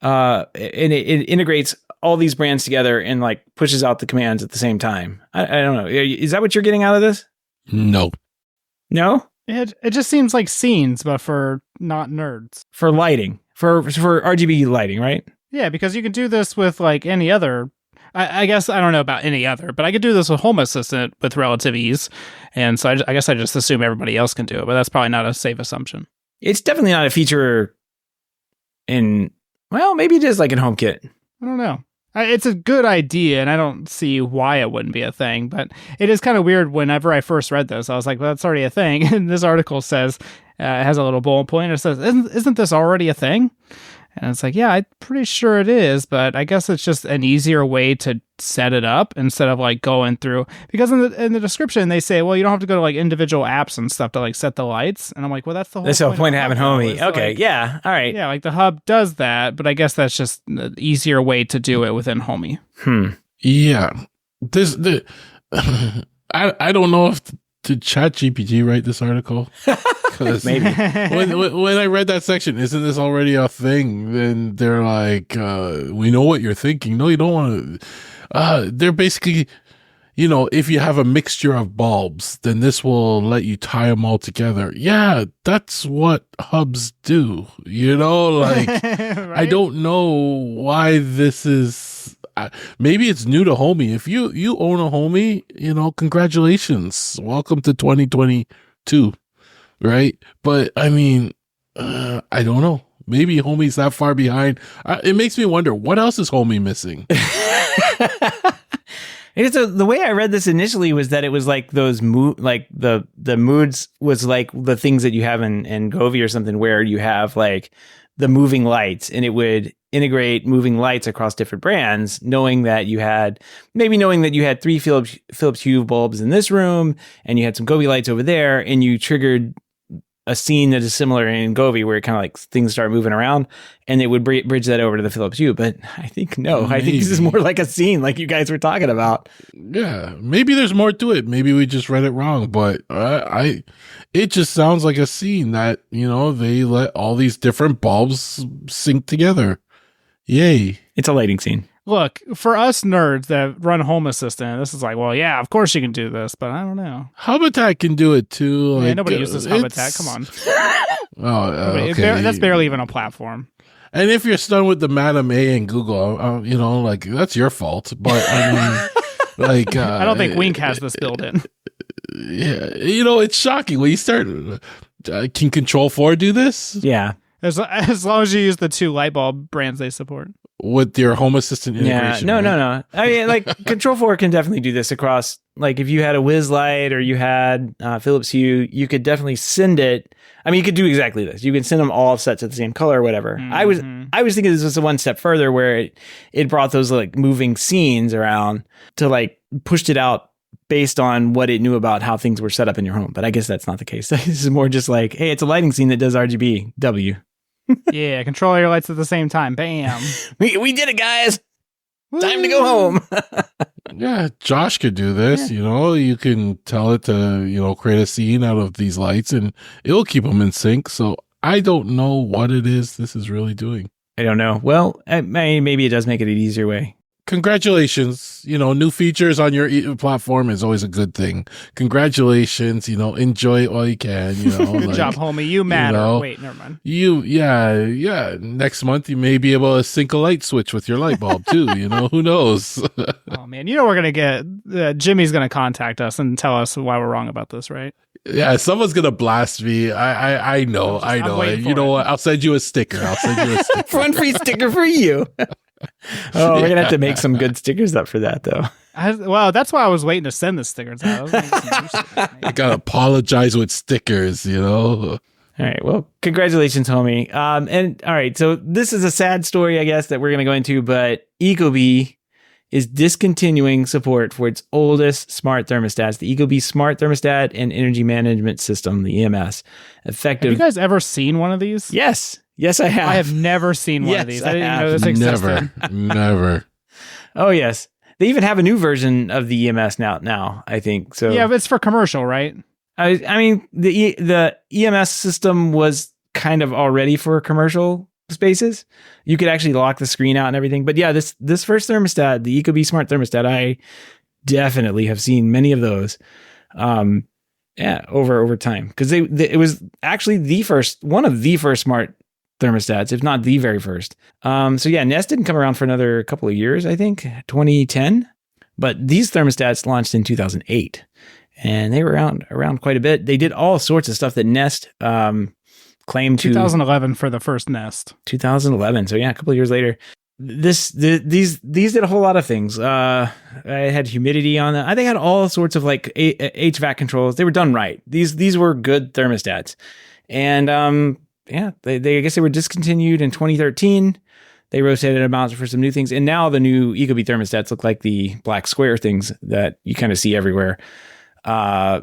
and it integrates all these brands together and like pushes out the commands at the same time. I don't know. Is that what you're getting out of this? No. No? It just seems like scenes, but for not nerds. For lighting. For RGB lighting, right? Yeah, because you can do this with like any other. I guess I don't know about any other, but I could do this with Home Assistant with relative ease. And so I guess I just assume everybody else can do it, but that's probably not a safe assumption. It's definitely not a feature maybe it is like in HomeKit. I don't know. It's a good idea, and I don't see why it wouldn't be a thing, but it is kind of weird. Whenever I first read this, I was like, well, that's already a thing. And this article says, it has a little bullet point. It says, isn't this already a thing? And it's like, yeah, I'm pretty sure it is, but I guess it's just an easier way to set it up instead of like going through, because in the description they say, well, you don't have to go to like individual apps and stuff to like set the lights. And I'm like, well, that's the whole point of having Homey. Okay. Like, yeah. All right. Yeah. Like the hub does that, but I guess that's just an easier way to do it within Homey. Yeah. I don't know if did ChatGPT write this article? Maybe. when I read that section, isn't this already a thing? Then they're like, we know what you're thinking. No, you don't want to. They're basically, if you have a mixture of bulbs, then this will let you tie them all together. Yeah, that's what hubs do. Like, right? I don't know why this is. Maybe it's new to Homey. If you own a Homey, congratulations. Welcome to 2022, right? But I mean, I don't know. Maybe Homey's that far behind. It makes me wonder, what else is Homey missing? The way I read this initially was that it was like those the moods was like the things that you have in Govee or something, where you have like the moving lights, and it would integrate moving lights across different brands, knowing that you had 3 Philips Hue bulbs in this room, and you had some Govee lights over there, and you triggered a scene that is similar in Govee, where it kind of like things start moving around, and it would bridge that over to the Philips Hue. But I think I think this is more like a scene, like you guys were talking about. Yeah, maybe there's more to it. Maybe we just read it wrong, but it just sounds like a scene that they let all these different bulbs sync together. Yay! It's a lighting scene. Look, for us nerds that run Home Assistant, this is like, well, yeah, of course you can do this, but I don't know. HomeTech can do it too. Like, nobody uses HomeTech. Come on. Oh, okay. That's barely even a platform. And if you're stunned with the Madam A and Google, like that's your fault. But I mean, like, I don't think Wink has this built in. Yeah, it's shocking when you start. Can Control 4 do this? Yeah. As long as you use the 2 light bulb brands they support. With your Home Assistant integration. Yeah, no. I mean, like, Control 4 can definitely do this across, like, if you had a Wiz Light or you had Philips Hue, you could definitely send it. I mean, you could do exactly this. You can send them all set to the same color or whatever. Mm-hmm. I was thinking this was a one step further, where it brought those, like, moving scenes around to, like, pushed it out based on what it knew about how things were set up in your home. But I guess that's not the case. This is more just like, hey, it's a lighting scene that does RGB. W. Yeah, control your lights at the same time. Bam. We did it, guys. Time to go home. Yeah, Josh could do this. Yeah. You can tell it to, create a scene out of these lights and it'll keep them in sync. So I don't know what it is this is really doing. I don't know. Well, maybe it does make it an easier way. Congratulations. New features on your platform is always a good thing. Congratulations. Enjoy it while you can. Good job, homie. You matter. Wait, never mind. Yeah. Next month, you may be able to sync a light switch with your light bulb too. Who knows? Oh, man. We're going to get Jimmy's going to contact us and tell us why we're wrong about this, right? Yeah, someo's going to blast me. I know. You know what? I'll send you a sticker. One free sticker for you. Oh, we're gonna have to make some good stickers up for that, though. Well, that's why I was waiting to send the stickers out. I gotta apologize with stickers, All right. Well, congratulations, homie. And all right. So this is a sad story, I guess, that we're gonna go into. But ecobee is discontinuing support for its oldest smart thermostats, the ecobee Smart Thermostat and Energy Management System, the EMS. Effective. Have you guys ever seen one of these? Yes, I have. I have never seen one of these. I didn't even know this existed. Never. Oh, yes. They even have a new version of the EMS now, I think. So yeah, but it's for commercial, right? I mean, the EMS system was kind of already for commercial spaces. You could actually lock the screen out and everything. But yeah, this first thermostat, the ecobee Smart Thermostat, I definitely have seen many of those. Over time, because it was actually one of the first smart thermostats, if not the very first. So yeah, Nest didn't come around for another couple of years, I think, 2010. But these thermostats launched in 2008, and they were around quite a bit. They did all sorts of stuff that Nest claimed to. 2011 for the first Nest. 2011. So yeah, a couple of years later. These did a whole lot of things. I had humidity on them. They had all sorts of like HVAC controls. They were done right. These were good thermostats, and they I guess they were discontinued in 2013. They rotated them out for some new things, and now the new ecobee thermostats look like the black square things that you kind of see everywhere. I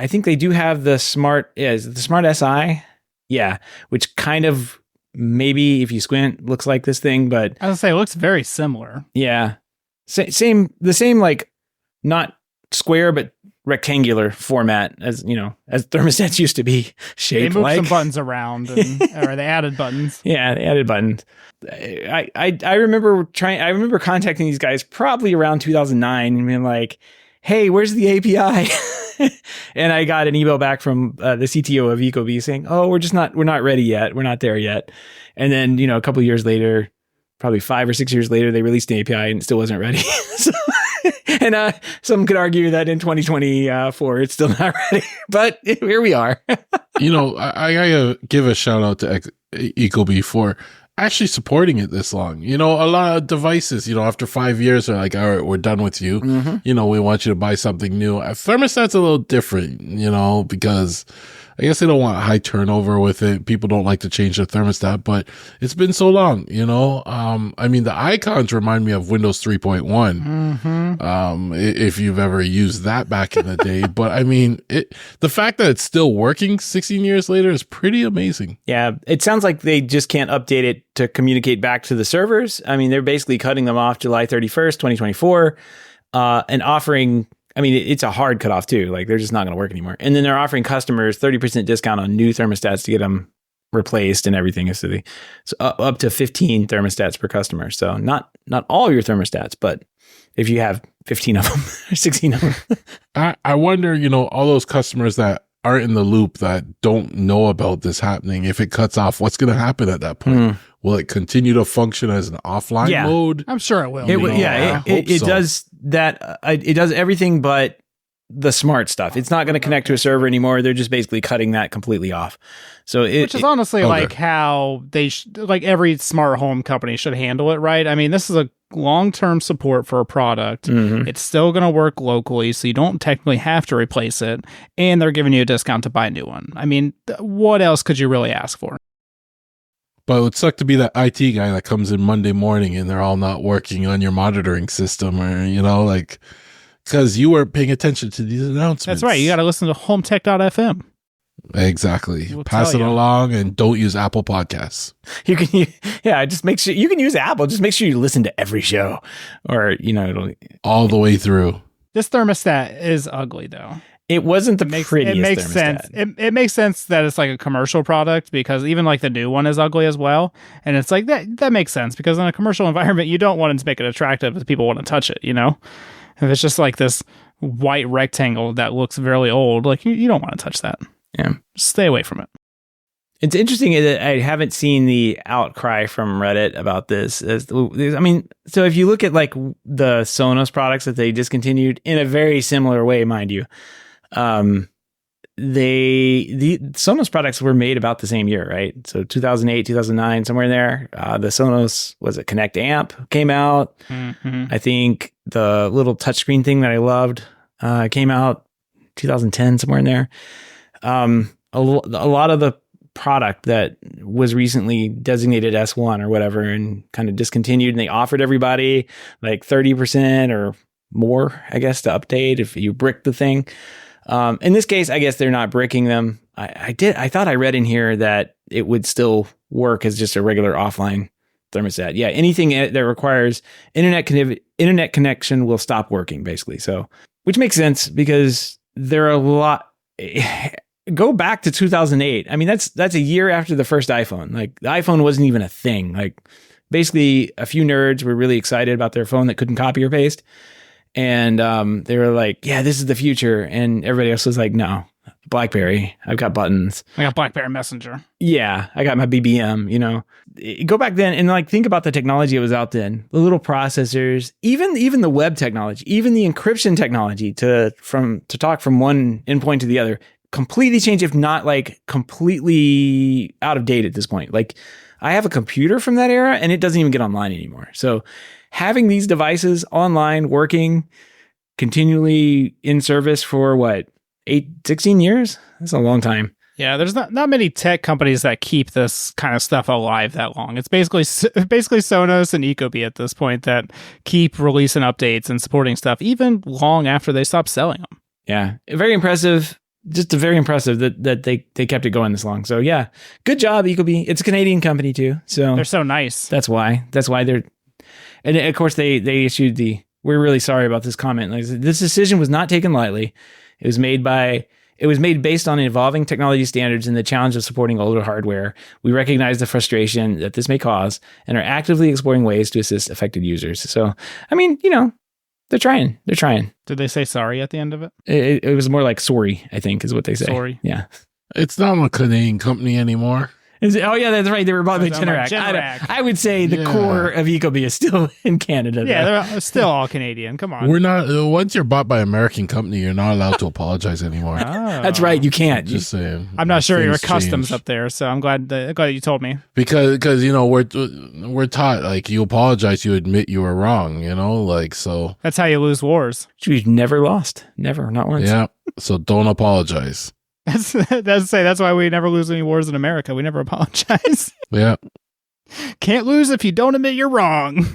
think they do have the smart SI, which kind of. Maybe if you squint, looks like this thing, but I was gonna say it looks very similar. Yeah, the same like not square but rectangular format as as thermostats used to be shaped. They moved some buttons around, or they added buttons. Yeah, they added buttons. I remember contacting these guys probably around 2009 and being like, "Hey, where's the API?" And I got an email back from the CTO of ecobee saying, "Oh, we're not ready yet. We're not there yet." And then, a couple of years later, probably 5 or 6 years later, they released an API and it still wasn't ready. And some could argue that in 2024, it's still not ready, but here we are. I gotta give a shout out to ecobee for actually supporting it this long. A lot of devices, after 5 years are like, all right, we're done with you. Mm-hmm. We want you to buy something new. Thermostat's a little different, because I guess they don't want high turnover with it. People don't like to change their thermostat, but it's been so long, the icons remind me of Windows 3.1. Mm-hmm. If you've ever used that back in the day, but the fact that it's still working 16 years later is pretty amazing. Yeah. It sounds like they just can't update it to communicate back to the servers. They're basically cutting them off July 31st, 2024, and offering, it's a hard cutoff too. Like they're just not going to work anymore. And then they're offering customers 30% discount on new thermostats to get them replaced and everything. So up to 15 thermostats per customer. So not all your thermostats, but if you have 15 of them or 16 of them. I wonder, all those customers that aren't in the loop that don't know about this happening, if it cuts off, what's going to happen at that point? Will it continue to function as an offline mode? I'm sure it will. It does that. It does everything but the smart stuff. It's not going to connect to a server anymore. They're just basically cutting that completely off. So which is honestly like how they like every smart home company should handle it, right? This is a long-term support for a product. Mm-hmm. It's still going to work locally, so you don't technically have to replace it, and they're giving you a discount to buy a new one. What else could you really ask for? But it would suck to be that IT guy that comes in Monday morning and they're all not working on your monitoring system, or because you weren't paying attention to these announcements. That's right. You got to listen to HomeTech.fm. Exactly. We'll Pass tell it you. along and don't use Apple Podcasts. You can, just make sure you can use Apple. Just make sure you listen to every show, or it'll All the way through. This thermostat is ugly, though. It wasn't the prettiest It makes thermostat. sense. It makes sense that it's like a commercial product, because even like the new one is ugly as well. And it's like that makes sense, because in a commercial environment, you don't want to make it attractive if people want to touch it, If it's just like this white rectangle that looks very old, like you don't want to touch that. Yeah. Stay away from it. It's interesting that I haven't seen the outcry from Reddit about this. So if you look at like the Sonos products that they discontinued in a very similar way, mind you, the Sonos products were made about the same year, right? So 2008, 2009, somewhere in there. The Sonos, was it Connect Amp, came out. Mm-hmm. I think the little touchscreen thing that I loved came out 2010, somewhere in there. A lot of the product that was recently designated S1 or whatever and kind of discontinued, and they offered everybody like 30% or more, I guess, to update if you brick the thing. In this case, I guess they're not bricking them. I thought I read in here that it would still work as just a regular offline thermostat. Yeah, anything that requires internet connection will stop working, basically. So, which makes sense, because there are a lot. Go back to 2008. I mean, that's a year after the first iPhone. Like, the iPhone wasn't even a thing. Like, basically, a few nerds were really excited about their phone that couldn't copy or paste, and they were like, "Yeah, this is the future." And everybody else was like, "No, BlackBerry. I've got buttons. I got BlackBerry Messenger. Yeah, I got my BBM." Go back then and like think about the technology that was out then. The little processors, even the web technology, even the encryption technology to talk from one endpoint to the other, completely changed, if not like completely out of date at this point. Like, I have a computer from that era and it doesn't even get online anymore. So having these devices online, working, continually in service for 16 years? That's a long time. Yeah, there's not many tech companies that keep this kind of stuff alive that long. It's basically Sonos and ecobee at this point that keep releasing updates and supporting stuff even long after they stop selling them. Yeah, very impressive. Just very impressive that they kept it going this long. So yeah, good job, ecobee. It's a Canadian company too, so they're so nice. That's why they're. And of course they issued we're really sorry about this comment. Like, this decision was not taken lightly. It was made based on evolving technology standards and the challenge of supporting older hardware. We recognize the frustration that this may cause and are actively exploring ways to assist affected users. So, I mean, they're trying. Did they say sorry at the end of it? It was more like sorry, I think, is what they say. Sorry. Yeah. It's not a Canadian company anymore. Oh, yeah, that's right. They were bought by Generac. Generac. I would say the core of ecobee is still in Canada. Yeah, they're still all Canadian. Come on. We're not. Once you're bought by an American company, you're not allowed to apologize anymore. That's right. You can't. Just saying. I'm not sure your Things customs change. up there, so I'm glad you told me. Because we're taught, like, you apologize, you admit you were wrong. So That's how you lose wars. We've never lost. Never. Not once. yeah. So don't apologize. That's why we never lose any wars in America. We never apologize. Yeah. Can't lose if you don't admit you're wrong.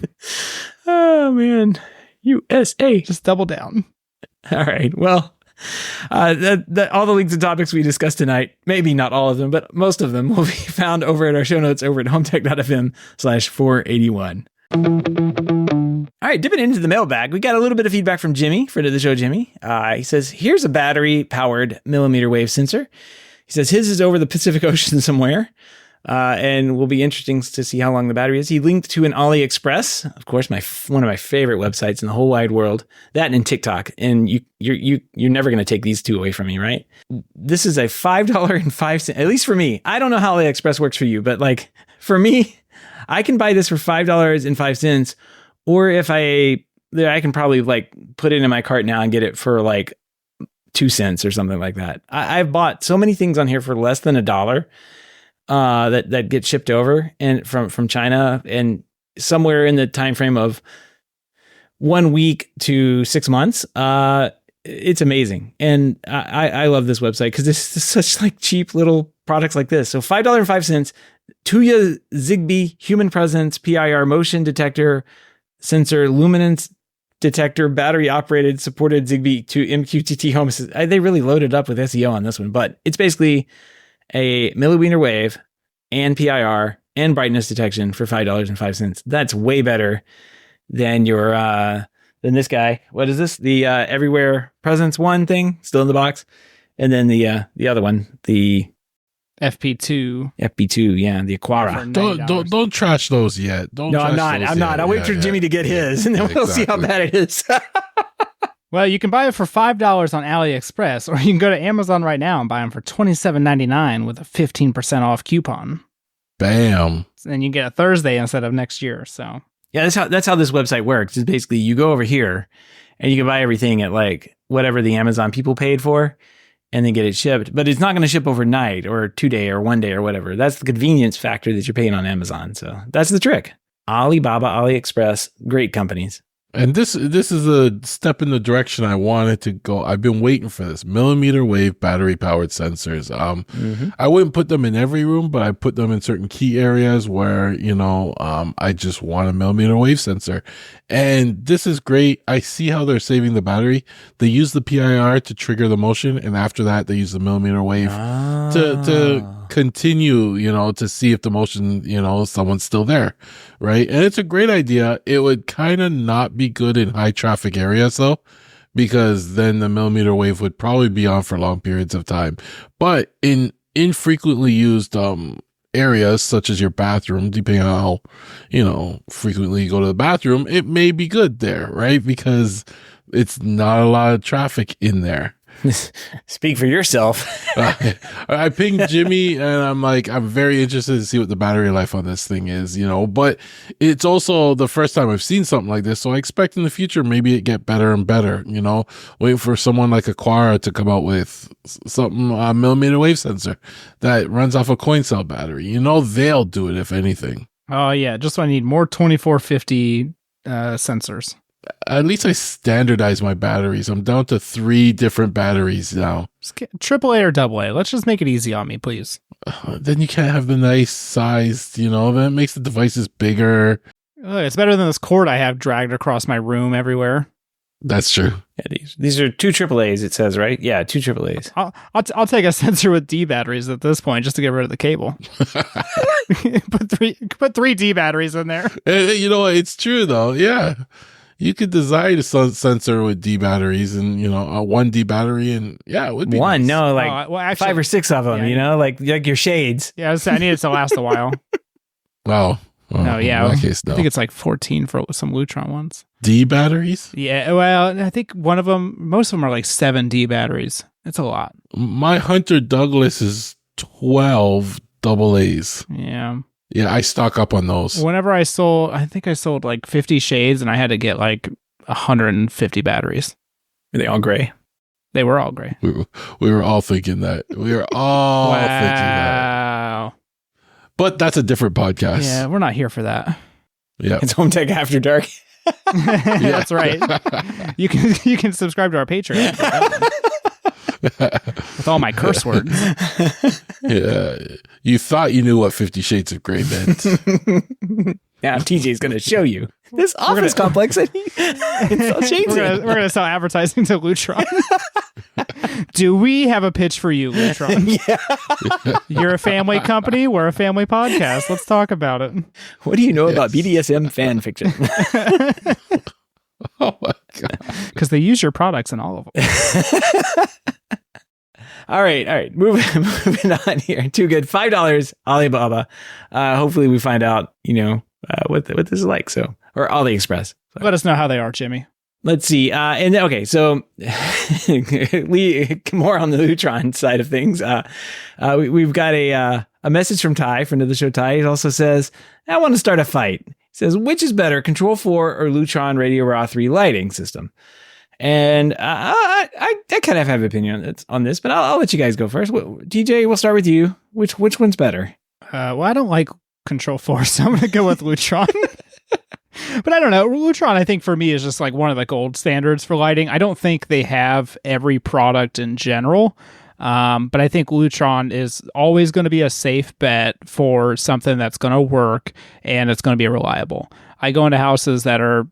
Oh, man. USA. Just double down. All right. Well, all the links and topics we discussed tonight, maybe not all of them, but most of them will be found over at our show notes over at HomeTech.fm/481. All right, dipping into the mailbag, we got a little bit of feedback from Jimmy, friend of the show, Jimmy. He says, here's a battery-powered millimeter wave sensor. He says his is over the Pacific Ocean somewhere, and will be interesting to see how long the battery is. He linked to an AliExpress, of course, one of my favorite websites in the whole wide world, that and TikTok, and you're never going to take these two away from me, right? This is a $5.05, at least for me. I don't know how AliExpress works for you, but like for me, I can buy this for $5.05, or if I can probably like put it in my cart now and get it for like 2 cents or something like that. I've bought so many things on here for less than $1 that get shipped over and from China, and somewhere in the time frame of 1 week to 6 months. It's amazing, and I love this website because this is such like cheap little products like this. So $5.05. Tuya Zigbee human presence PIR motion detector sensor luminance detector, battery operated, supported Zigbee to MQTT home. They really loaded up with SEO on this one, but it's basically a millimeter wave and PIR and brightness detection for $5.05. That's way better than your than this guy. What is this? The Everywhere Presence One thing still in the box, and then the other one, the FP2. FP2, yeah, the Aquara. Don't trash those yet. I'm not. I'll wait for Jimmy to get his, and then we'll see how bad it is. Well, you can buy it for $5 on AliExpress, or you can go to Amazon right now and buy them for $27.99 with a 15% off coupon. Bam. And you get a Thursday instead of next year. So yeah, that's how this website works. Is basically you go over here and you can buy everything at like whatever the Amazon people paid for, and then get it shipped. But it's not going to ship overnight or 2 day or 1 day or whatever. That's the convenience factor that you're paying on Amazon. So that's the trick. Alibaba, AliExpress, great companies. And this is a step in the direction I wanted to go. I've been waiting for this. Millimeter wave battery powered sensors. I wouldn't put them in every room, but I put them in certain key areas where, I just want a millimeter wave sensor. And this is great. I see how they're saving the battery. They use the PIR to trigger the motion, and after that they use the millimeter wave to continue, to see if the motion, someone's still there, right? And it's a great idea. It would kind of not be good in high traffic areas though, because then the millimeter wave would probably be on for long periods of time. But in infrequently used areas such as your bathroom, depending on how frequently you go to the bathroom, it may be good there, right? Because it's not a lot of traffic in there. Speak for yourself. I pinged Jimmy and I'm very interested to see what the battery life on this thing is, but it's also the first time I've seen something like this. So I expect in the future, maybe it get better and better, waiting for someone like Aquara to come out with something, a millimeter wave sensor that runs off a coin cell battery. They'll do it if anything. Oh yeah. Just I need more 2450 sensors. At least I standardize my batteries. I'm down to 3 different batteries now. AAA or AA? Let's just make it easy on me, please. Then you can't have the nice sized, then it makes the devices bigger. It's better than this cord I have dragged across my room everywhere. That's true. Yeah, these are 2 AAAs, it says, right? Yeah, 2 AAAs. I'll take a sensor with D batteries at this point just to get rid of the cable. put 3 D batteries in there. It's true though. Yeah. You could design a sensor with D batteries and, a 1 D battery, and yeah, it would be one. Nice. No, actually, 5 or 6 of them, like your shades. Yeah, I need it to last a while. Wow. No, yeah. In that case, no. I think it's like 14 for some Lutron ones. D batteries? Yeah, well, I think most of them are like 7 D batteries. It's a lot. My Hunter Douglas is 12 AA's. Yeah. Yeah, I stock up on those. Whenever I think I sold like 50 shades and I had to get like 150 batteries. Were they all gray? They were all gray. We were all thinking that. We were all thinking that. But that's a different podcast. Yeah, we're not here for that. Yeah. It's HomeTech After Dark. That's right. You can subscribe to our Patreon. With all my curse words. Yeah. You thought you knew what 50 Shades of Grey meant. Now TJ's going to show you this office complex that he installs shades in. We're going to sell advertising to Lutron. Do we have a pitch for you, Lutron? Yeah. You're a family company. We're a family podcast. Let's talk about it. What do you know about BDSM fan fiction? Oh my God. Because they use your products in all of them. All right. Moving on here. Too good. $5 Alibaba. Hopefully we find out, what this is like. So, or AliExpress. So. Let us know how they are, Jimmy. Let's see. So more on the Lutron side of things. We've got a message from Ty, friend of the show. Ty. He also says, I want to start a fight. He says, which is better, Control 4 or Lutron Radio Raw 3 lighting system? And I kind of have an opinion on this, but I'll let you guys go first. DJ, we'll start with you. Which one's better? Well, I don't like Control 4, so I'm going to go with Lutron. But I don't know. Lutron, I think for me, is just like one of the gold standards for lighting. I don't think they have every product in general. But I think Lutron is always going to be a safe bet for something that's going to work and it's going to be reliable. I go into houses that are,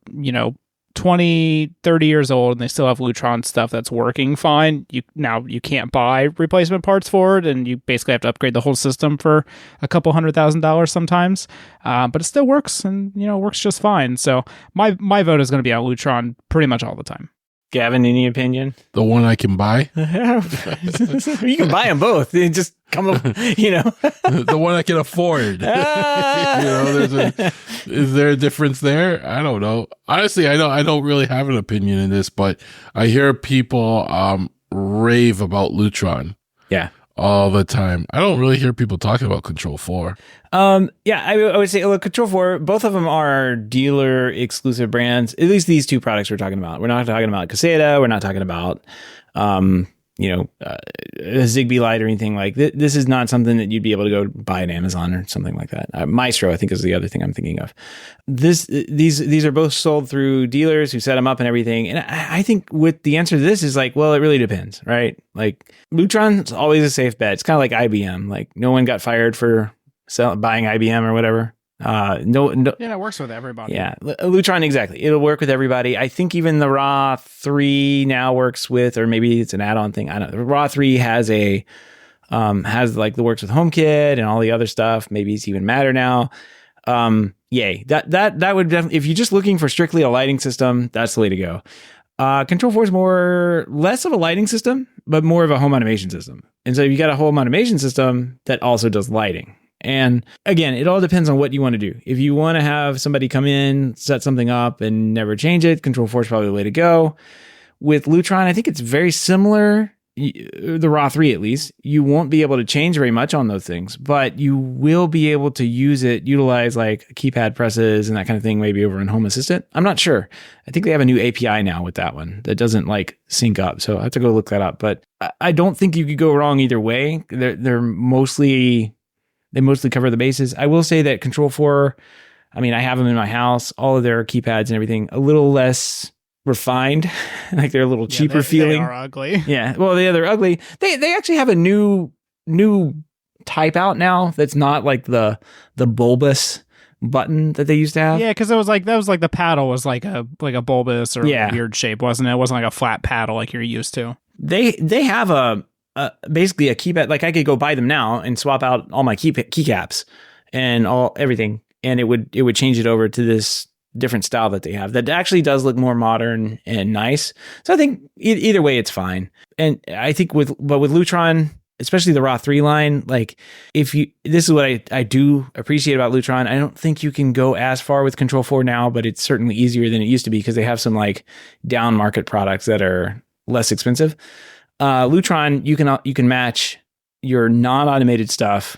20, 30 years old and they still have Lutron stuff that's working fine, you can't buy replacement parts for it, and you basically have to upgrade the whole system for a couple $100,000 sometimes. But it still works, and works just fine. So my vote is going to be on Lutron pretty much all the time. Gavin, any opinion? The one I can buy? You can buy them both. They just come up, The one I can afford. Is there a difference there? I don't know. Honestly, I don't really have an opinion in this, but I hear people rave about Lutron. Yeah. All the time. I don't really hear people talking about Control 4. Yeah, I would say, look, Control 4, both of them are dealer exclusive brands. At least these two products we're talking about. We're not talking about Caseta. We're not talking about, a Zigbee light or anything like that. This is not something that you'd be able to go buy at Amazon or something like that. Maestro, I think, is the other thing I'm thinking of. These are both sold through dealers who set them up and everything. And I think with the answer to this is like, well, it really depends, right? Like Lutron's always a safe bet. It's kind of like IBM. Like no one got fired for buying IBM or whatever. No, it works with everybody. Yeah, Lutron, exactly. It'll work with everybody. I think even the Raw 3 now works with, or maybe it's an add-on thing. I don't know. The Raw 3 has has like the works with HomeKit and all the other stuff. Maybe it's even Matter now. Yay. That would definitely, if you're just looking for strictly a lighting system, that's the way to go. Control 4 is less of a lighting system, but more of a home automation system. And so you got a home automation system that also does lighting. And again, it all depends on what you want to do. If you want to have somebody come in, set something up and never change it, Control 4 is probably the way to go. With Lutron, I think it's very similar. The Raw 3, at least, you won't be able to change very much on those things, but you will be able to utilize like keypad presses and that kind of thing, maybe over in Home Assistant. I'm not sure. I think they have a new API now with that one that doesn't like sync up. So I have to go look that up, but I don't think you could go wrong either way. They mostly cover the bases. I will say that Control 4, I mean, I have them in my house, all of their keypads and everything, a little less refined. Like they're a little cheaper feeling. They are ugly. Yeah. Well, they're ugly. They actually have a new type out now that's not like the bulbous button that they used to have. Yeah, because that was like the paddle was like a bulbous or weird shape, wasn't it? It wasn't like a flat paddle like you're used to. They have basically a keypad. Like I could go buy them now and swap out all my keycaps and everything, and it would change it over to this different style that they have that actually does look more modern and nice. So I think either way it's fine. And I think with Lutron, especially the Raw 3 line, like this is what I do appreciate about Lutron. I don't think you can go as far with Control 4 now, but it's certainly easier than it used to be because they have some like down market products that are less expensive. Lutron, you can match your non-automated stuff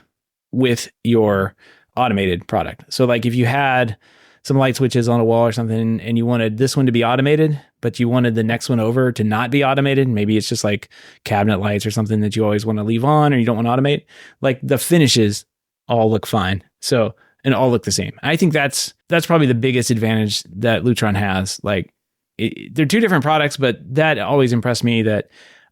with your automated product. So like if you had some light switches on a wall or something and you wanted this one to be automated, but you wanted the next one over to not be automated, maybe it's just like cabinet lights or something that you always want to leave on or you don't want to automate, like the finishes all look fine. So, and all look the same. I think that's probably the biggest advantage that Lutron has. Like they're two different products, but that always impressed me that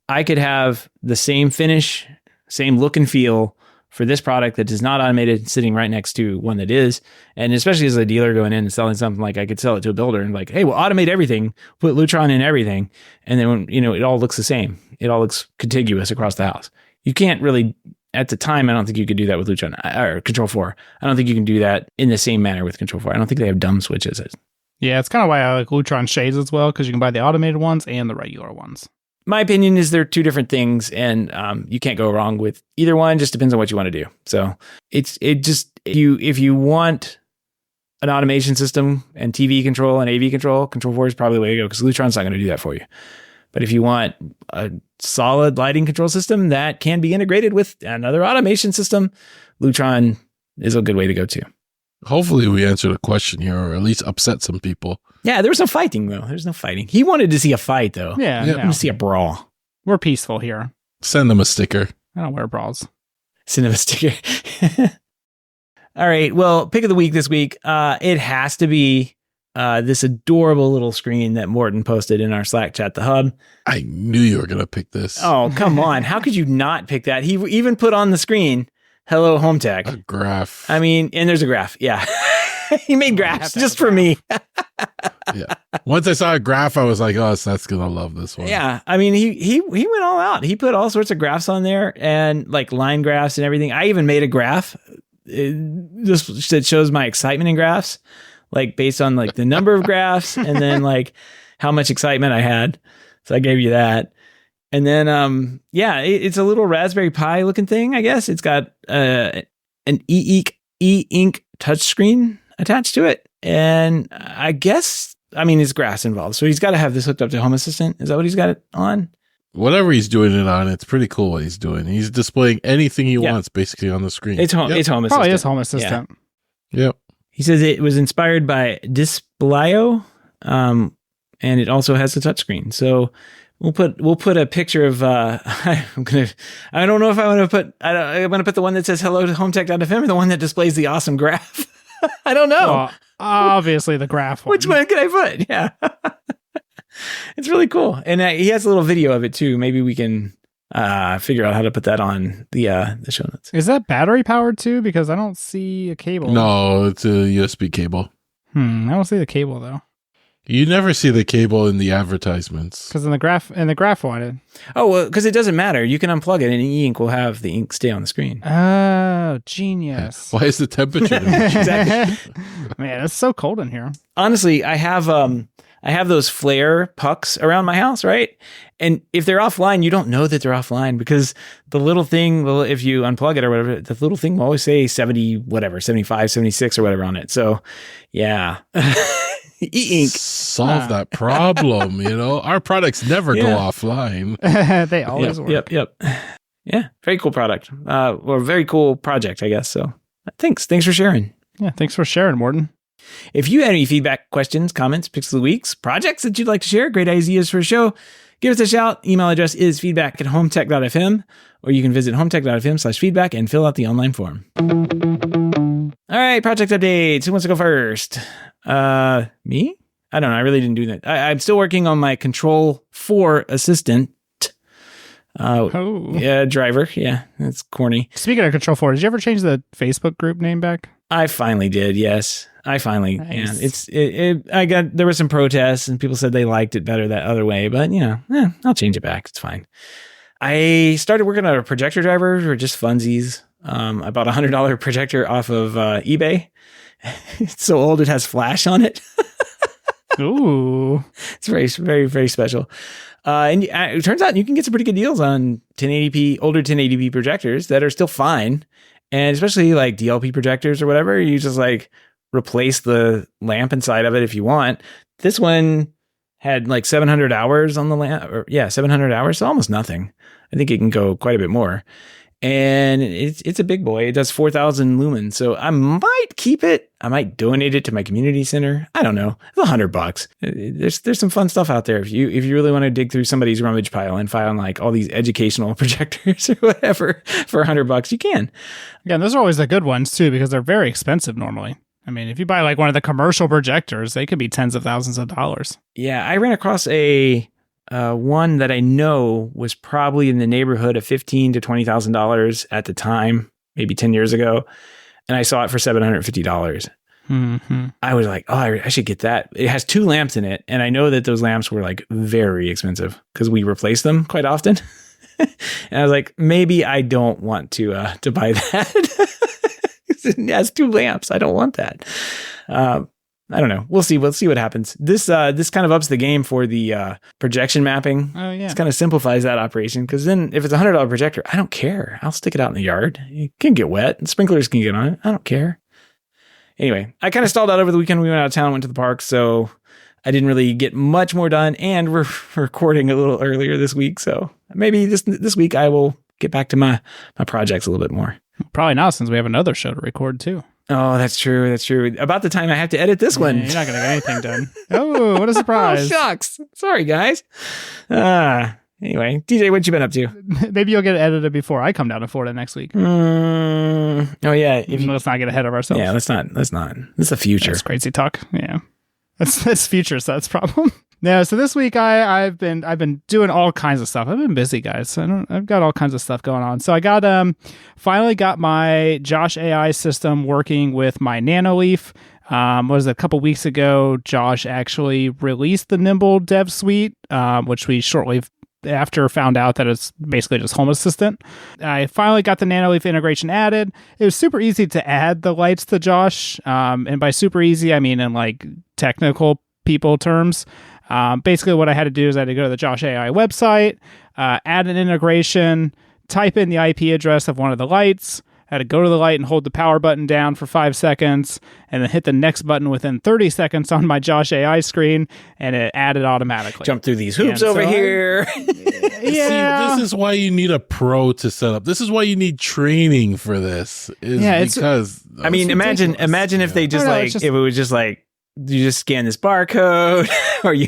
I could have the same finish, same look and feel for this product that is not automated sitting right next to one that is. And especially as a dealer going in and selling something, like I could sell it to a builder and like, hey, we'll automate everything, put Lutron in everything. And then when, it all looks the same. It all looks contiguous across the house. You can't really, at the time, I don't think you could do that with Lutron or Control 4. I don't think you can do that in the same manner with Control 4. I don't think they have dumb switches. Yeah, it's kind of why I like Lutron shades as well, because you can buy the automated ones and the regular ones. My opinion is they're two different things, and you can't go wrong with either one. Just depends on what you want to do. So if you want an automation system and TV control and AV control, Control 4 is probably the way to go because Lutron's not going to do that for you. But if you want a solid lighting control system that can be integrated with another automation system, Lutron is a good way to go too. Hopefully we answered a question here, or at least upset some people. Yeah, there was no fighting, though. There's no fighting. He wanted to see a fight, though. Yeah. He wanted to see a brawl. We're peaceful here. Send them a sticker. I don't wear brawls. Send them a sticker. All right. Well, pick of the week this week. It has to be this adorable little screen that Morton posted in our Slack chat, the hub. I knew you were going to pick this. Oh, come on. How could you not pick that? He even put on the screen, "Hello, HomeTech." A graph. I mean, and there's a graph. Yeah. He made graphs just for me. Yeah. Once I saw a graph, I was like, "Oh, Seth's gonna love this one." Yeah, I mean, he went all out. He put all sorts of graphs on there and like line graphs and everything. I even made a graph just that shows my excitement in graphs, like based on like the number of graphs and then like how much excitement I had. So I gave you that. And then, it's a little Raspberry Pi looking thing, I guess. It's got an e-ink touchscreen attached to it. And I guess, there's graphs involved. So he's got to have this hooked up to Home Assistant. Is that what he's got it on? Whatever he's doing it on, it's pretty cool what he's doing. He's displaying anything he wants basically on the screen. It's Home Assistant. Probably is Home Assistant. Yeah. Yep. He says it was inspired by Displayo, and it also has the touchscreen. So we'll put a picture of I don't know if I want to put I'm going to put the one that says hello to HomeTech.fm or the one that displays the awesome graph. I don't know. Well, obviously the graph one. Which one can I put? Yeah. It's really cool. And he has a little video of it too. Maybe we can figure out how to put that on the show notes. Is that battery powered too? Because I don't see a cable. No, it's a USB cable. I don't see the cable though. You never see the cable in the advertisements. Because in the graph one. Oh, well, because it doesn't matter. You can unplug it and e-ink will have the ink stay on the screen. Oh, genius. Why is the temperature? Exactly. Man, it's so cold in here. Honestly, I have those flare pucks around my house, right? And if they're offline, you don't know that they're offline because the little thing, if you unplug it or whatever, the little thing will always say 70, whatever, 75, 76 or whatever on it. So, yeah. E-ink. Solve that problem, Our products never go offline. They always work. Yep. Yeah, very cool product. Or very cool project, I guess. So, thanks for sharing. Yeah, thanks for sharing, Morton. If you had any feedback, questions, comments, picks of the weeks, projects that you'd like to share, great ideas for a show, give us a shout. Email address is feedback@hometech.fm, or you can visit hometech.fm/feedback and fill out the online form. All right, project updates. Who wants to go first? Me? I don't know. I really didn't do that. I'm still working on my Control 4 assistant. Yeah, driver. Yeah, that's corny. Speaking of Control 4, did you ever change the Facebook group name back? I finally did. Yes, I finally. Nice. Yeah, there were some protests and people said they liked it better that other way, but I'll change it back. It's fine. I started working on a projector driver for just funsies. I bought a $100 projector off of eBay. It's so old it has flash on it. Ooh, it's very, very, very special. And it turns out you can get some pretty good deals on 1080p, older 1080p projectors that are still fine. And especially like DLP projectors or whatever, you just like replace the lamp inside of it if you want. This one had like 700 hours on the lamp, 700 hours, so almost nothing. I think it can go quite a bit more. And it's a big boy. It does 4,000 lumens. So I might keep it. I might donate it to my community center. I don't know. It's $100. There's some fun stuff out there. If you really want to dig through somebody's rummage pile and find like all these educational projectors or whatever for $100, you can. Again, those are always the good ones too, because they're very expensive normally. I mean, if you buy like one of the commercial projectors, they could be tens of thousands of dollars. Yeah, I ran across a one that I know was probably in the neighborhood of $15,000 to $20,000 at the time, maybe 10 years ago. And I saw it for $750. Mm-hmm. I was like, oh, I should get that. It has 2 lamps in it. And I know that those lamps were like very expensive because we replace them quite often. And I was like, maybe I don't want to buy that. It has 2 lamps. I don't want that. I don't know. We'll see what happens. This kind of ups the game for the projection mapping. Oh yeah. It kind of simplifies that operation because then if it's $100 projector, I don't care. I'll stick it out in the yard. It can get wet and sprinklers can get on it. I don't care. Anyway, I kind of stalled out over the weekend. We went out of town, went to the park, so I didn't really get much more done. And we're recording a little earlier this week, so maybe this week I will get back to my projects a little bit more. Probably not, since we have another show to record too. Oh, that's true. That's true. About the time I have to edit this one. You're not going to get anything done. Oh, what a surprise. Oh, shucks. Sorry, guys. Anyway, DJ, what you been up to? Maybe you'll get it edited before I come down to Florida next week. Oh, yeah. Let's not get ahead of ourselves. Yeah, let's not. This is the future. That's crazy talk. Yeah. That's future, so that's problem. Yeah, so this week I've been doing all kinds of stuff. I've been busy, guys. I've got all kinds of stuff going on. So I got finally got my Josh.ai system working with my Nanoleaf. Was a couple weeks ago, Josh actually released the Nimble Dev Suite, which we shortly after found out that it's basically just Home Assistant. I finally got the Nanoleaf integration added. It was super easy to add the lights to Josh. And by super easy, I mean in like technical people terms. Basically what I had to do is I had to go to the Josh.ai website, add an integration, type in the IP address of one of the lights, I had to go to the light and hold the power button down for 5 seconds, and then hit the next button within 30 seconds on my Josh.ai screen, and it added automatically. Jump through these hoops over here. Yeah. See, this is why you need a pro to set up. This is why you need training for this. Because I mean, imagine if they just if it was just like, you just scan this barcode or you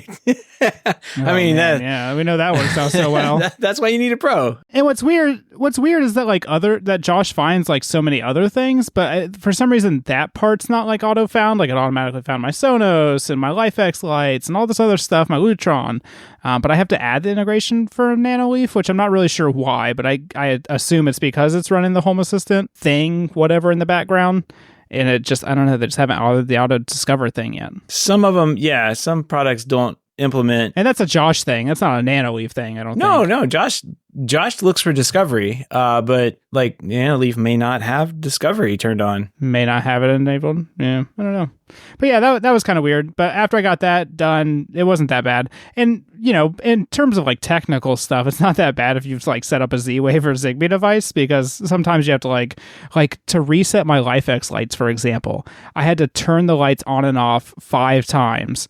we know that works out so well. That's why you need a pro. And what's weird is that that Josh finds like so many other things, but for some reason that part's not like auto found. Like it automatically found my Sonos and my LifeX lights and all this other stuff, my Lutron. But I have to add the integration for Nanoleaf, which I'm not really sure why, but I assume it's because it's running the Home Assistant thing, whatever, in the background. And it just, I don't know, they just haven't added the auto discover thing yet. Some of them, some products don't implement. And that's a Josh thing. That's not a Nanoleaf thing, I don't think. No, Josh looks for discovery, but like Nanoleaf may not have discovery turned on. May not have it enabled. Yeah, I don't know. But yeah, that was kind of weird. But after I got that done, it wasn't that bad. And, in terms of like technical stuff, it's not that bad if you've like set up a Z-Wave or Zigbee device, because sometimes you have to like to reset my LifeX lights, for example, I had to turn the lights on and off 5 times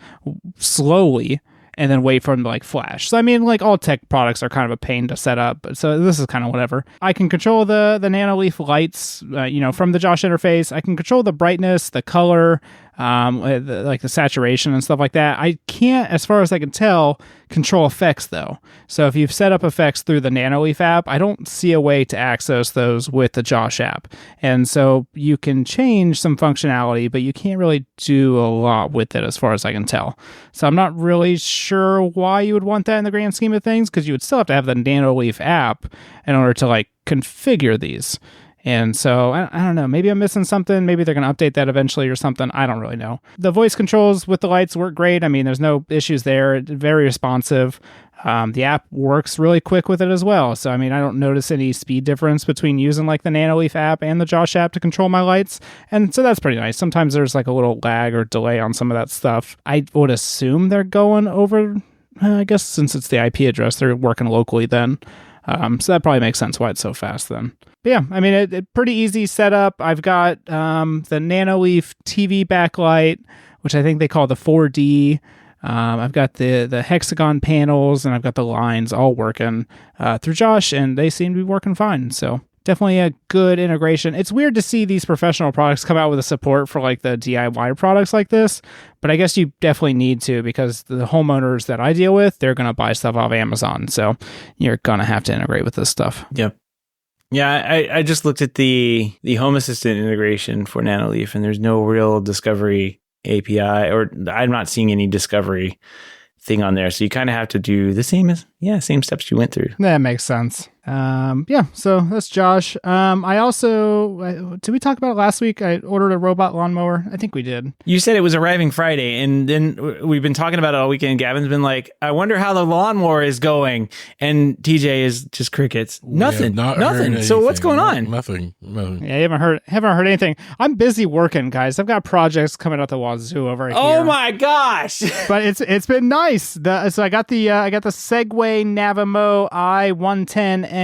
slowly and then wait for them to like flash. So I mean, like all tech products are kind of a pain to set up. So this is kind of whatever. I can control the Nanoleaf lights, from the Josh interface. I can control the brightness, the color, the saturation and stuff like that. I can't, as far as I can tell, control effects though. So if you've set up effects through the Nanoleaf app, I don't see a way to access those with the Josh app. And so you can change some functionality, but you can't really do a lot with it as far as I can tell. So I'm not really sure why you would want that in the grand scheme of things, because you would still have to have the Nanoleaf app in order to like configure these. And so, I don't know, maybe I'm missing something. Maybe they're going to update that eventually or something. I don't really know. The voice controls with the lights work great. I mean, there's no issues there. It's very responsive. The app works really quick with it as well. So, I mean, I don't notice any speed difference between using like the Nanoleaf app and the Josh app to control my lights. And so that's pretty nice. Sometimes there's like a little lag or delay on some of that stuff. I would assume they're going over, I guess since it's the IP address, they're working locally then. So that probably makes sense why it's so fast then. But yeah, I mean, it pretty easy setup. I've got the Nanoleaf TV backlight, which I think they call the 4D. I've got the hexagon panels, and I've got the lines all working through Josh, and they seem to be working fine. So definitely a good integration. It's weird to see these professional products come out with a support for like the DIY products like this, but I guess you definitely need to, because the homeowners that I deal with, they're going to buy stuff off Amazon. So you're going to have to integrate with this stuff. Yep. Yeah, I just looked at the Home Assistant integration for Nanoleaf, and there's no real discovery API, or I'm not seeing any discovery thing on there. So you kind of have to do the same steps you went through. That makes sense. So that's Josh. I also, did we talk about it last week? I ordered a robot lawnmower. I think we did. You said it was arriving Friday, and then we've been talking about it all weekend. Gavin's been like, I wonder how the lawnmower is going. And TJ is just crickets. Nothing. So what's going on? Nothing. Yeah, you haven't heard anything. I'm busy working, guys. I've got projects coming out the wazoo over here. Oh my gosh. But it's been nice. So I got the Segway Navimo i110N.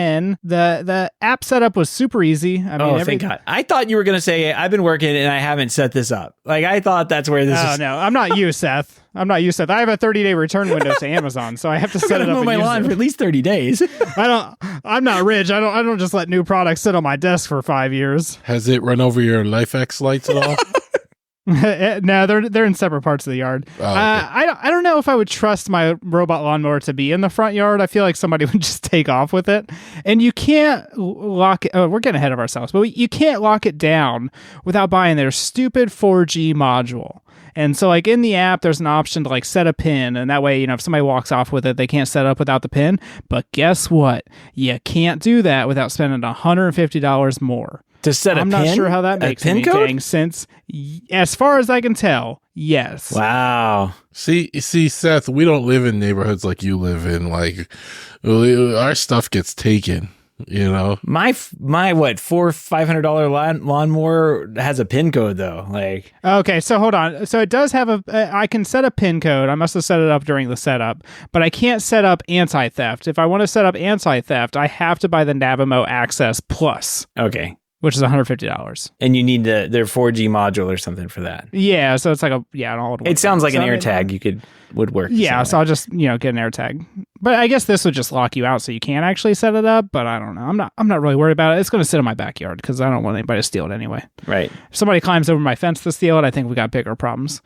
The app setup was super easy. I mean, thank God. I thought you were going to say, I've been working and I haven't set this up. Like, I thought that's where this is. Oh, no. I'm not you, Seth. I have a 30-day return window to Amazon, so I have to set it up. Mow my lawn for at least 30 days. I'm not rich. I don't just let new products sit on my desk for 5 years. Has it run over your LifeX lights at all? No, they're in separate parts of the yard. Oh, okay. I don't know if I would trust my robot lawnmower to be in the front yard. I feel like somebody would just take off with it. And you can't lock it. Oh, we're getting ahead of ourselves, but you can't lock it down without buying their stupid 4G module. And so like in the app, there's an option to like set a pin. And that way, if somebody walks off with it, they can't set up without the pin. But guess what? You can't do that without spending $150 more. To set I'm not sure how that makes anything sense. As far as I can tell, yes. Wow. See, Seth, we don't live in neighborhoods like you live in. Like, our stuff gets taken. You know, my what $400-500 lawnmower has a pin code though. Like, okay, so hold on. So it does have I can set a pin code. I must have set it up during the setup, but I can't set up anti-theft. If I want to set up anti-theft, I have to buy the Navimo Access Plus. Okay. Which is $150. And you need their 4G module or something for that. Yeah, so it's like an all-in-one. It sounds like an AirTag would work. Yeah, so I'll just, get an AirTag. But I guess this would just lock you out so you can't actually set it up, but I don't know. I'm not really worried about it. It's going to sit in my backyard because I don't want anybody to steal it anyway. Right. If somebody climbs over my fence to steal it, I think we got bigger problems.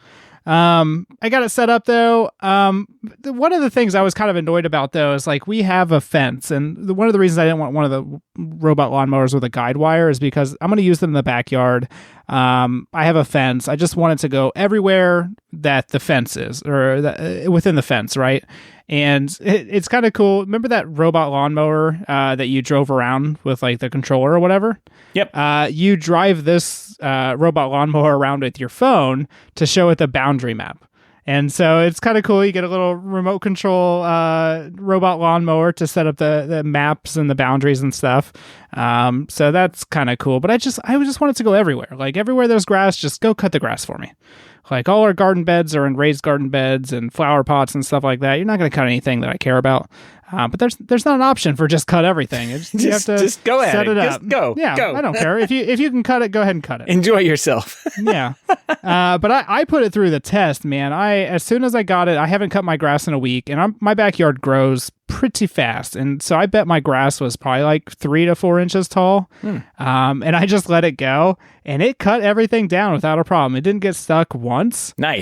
I got it set up though. One of the things I was kind of annoyed about though is like we have a fence, and one of the reasons I didn't want one of the robot lawnmowers with a guide wire is because I'm going to use them in the backyard. I have a fence. I just want it to go everywhere that the fence is, or within the fence, right? And it's kind of cool. Remember that robot lawnmower that you drove around with like the controller or whatever? Yep. You drive this robot lawnmower around with your phone to show it the boundary map. And so it's kind of cool. You get a little remote control robot lawnmower to set up the maps and the boundaries and stuff. So that's kind of cool. But I just want it to go everywhere. Like everywhere there's grass, just go cut the grass for me. Like all our garden beds are in raised garden beds and flower pots and stuff like that. You're not going to cut anything that I care about. But there's not an option for just cut everything. You have to just go set it up. Just go. Yeah, go. I don't care. If you can cut it, go ahead and cut it. Enjoy yourself. Yeah. But I put it through the test, man. As soon as I got it, I haven't cut my grass in a week, and my backyard grows pretty fast. And so I bet my grass was probably like 3 to 4 inches tall. And I just let it go, and it cut everything down without a problem. It didn't get stuck once. Nice.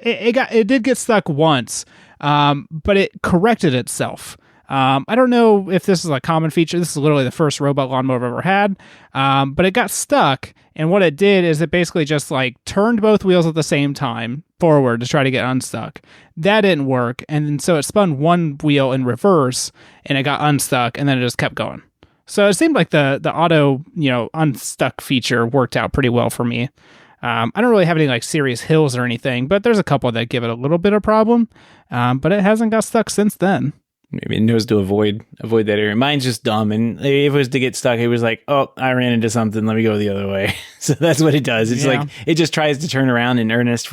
It did get stuck once, but it corrected itself. I don't know if this is a common feature. This is literally the first robot lawnmower I've ever had. But it got stuck, and what it did is it basically just like turned both wheels at the same time forward to try to get unstuck. That didn't work, and so it spun one wheel in reverse, and it got unstuck, and then it just kept going. So it seemed like the auto, unstuck feature worked out pretty well for me. I don't really have any like serious hills or anything, but there's a couple that give it a little bit of problem. But it hasn't got stuck since then. Maybe it knows to avoid that area. Mine's just dumb, and if it was to get stuck, it was like, oh, I ran into something. Let me go the other way. So that's what it does. It's like it just tries to turn around in earnest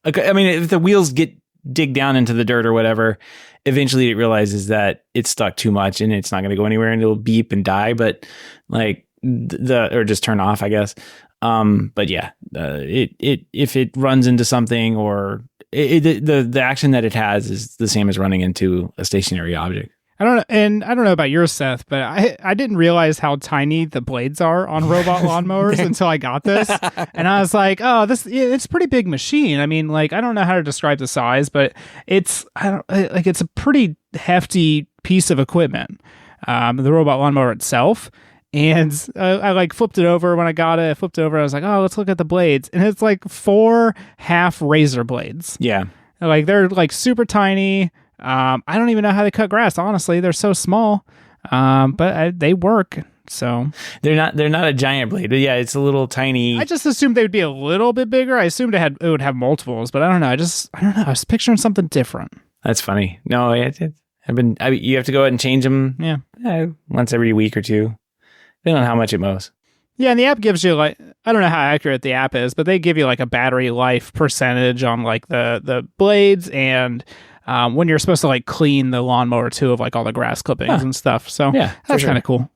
if the wheels dig down into the dirt or whatever, eventually it realizes that it's stuck too much and it's not going to go anywhere, and it'll beep and die. But like or just turn off, I guess. But yeah, if it runs into something or the action that it has is the same as running into a stationary object. I don't know about yours, Seth, but I didn't realize how tiny the blades are on robot lawnmowers until I got this, and I was like, oh, it's a pretty big machine. I mean, like, I don't know how to describe the size, but it's a pretty hefty piece of equipment, the robot lawnmower itself. And I like flipped it over when I got it. I flipped it over. I was like, oh, let's look at the blades. And it's like 4 half razor blades. Yeah. Like they're like super tiny. I don't even know how they cut grass. Honestly, they're so small. But they work. So they're not a giant blade, but yeah, it's a little tiny. I just assumed they would be a little bit bigger. I assumed it would have multiples, but I don't know. I don't know. I was picturing something different. That's funny. No, you have to go ahead and change them. Yeah. Once every week or two. Depending on how much it mows. Yeah, and the app gives you like, I don't know how accurate the app is, but they give you like a battery life percentage on like the blades and when you're supposed to like clean the lawnmower too of like all the grass clippings and stuff. So yeah, that's kind of cool.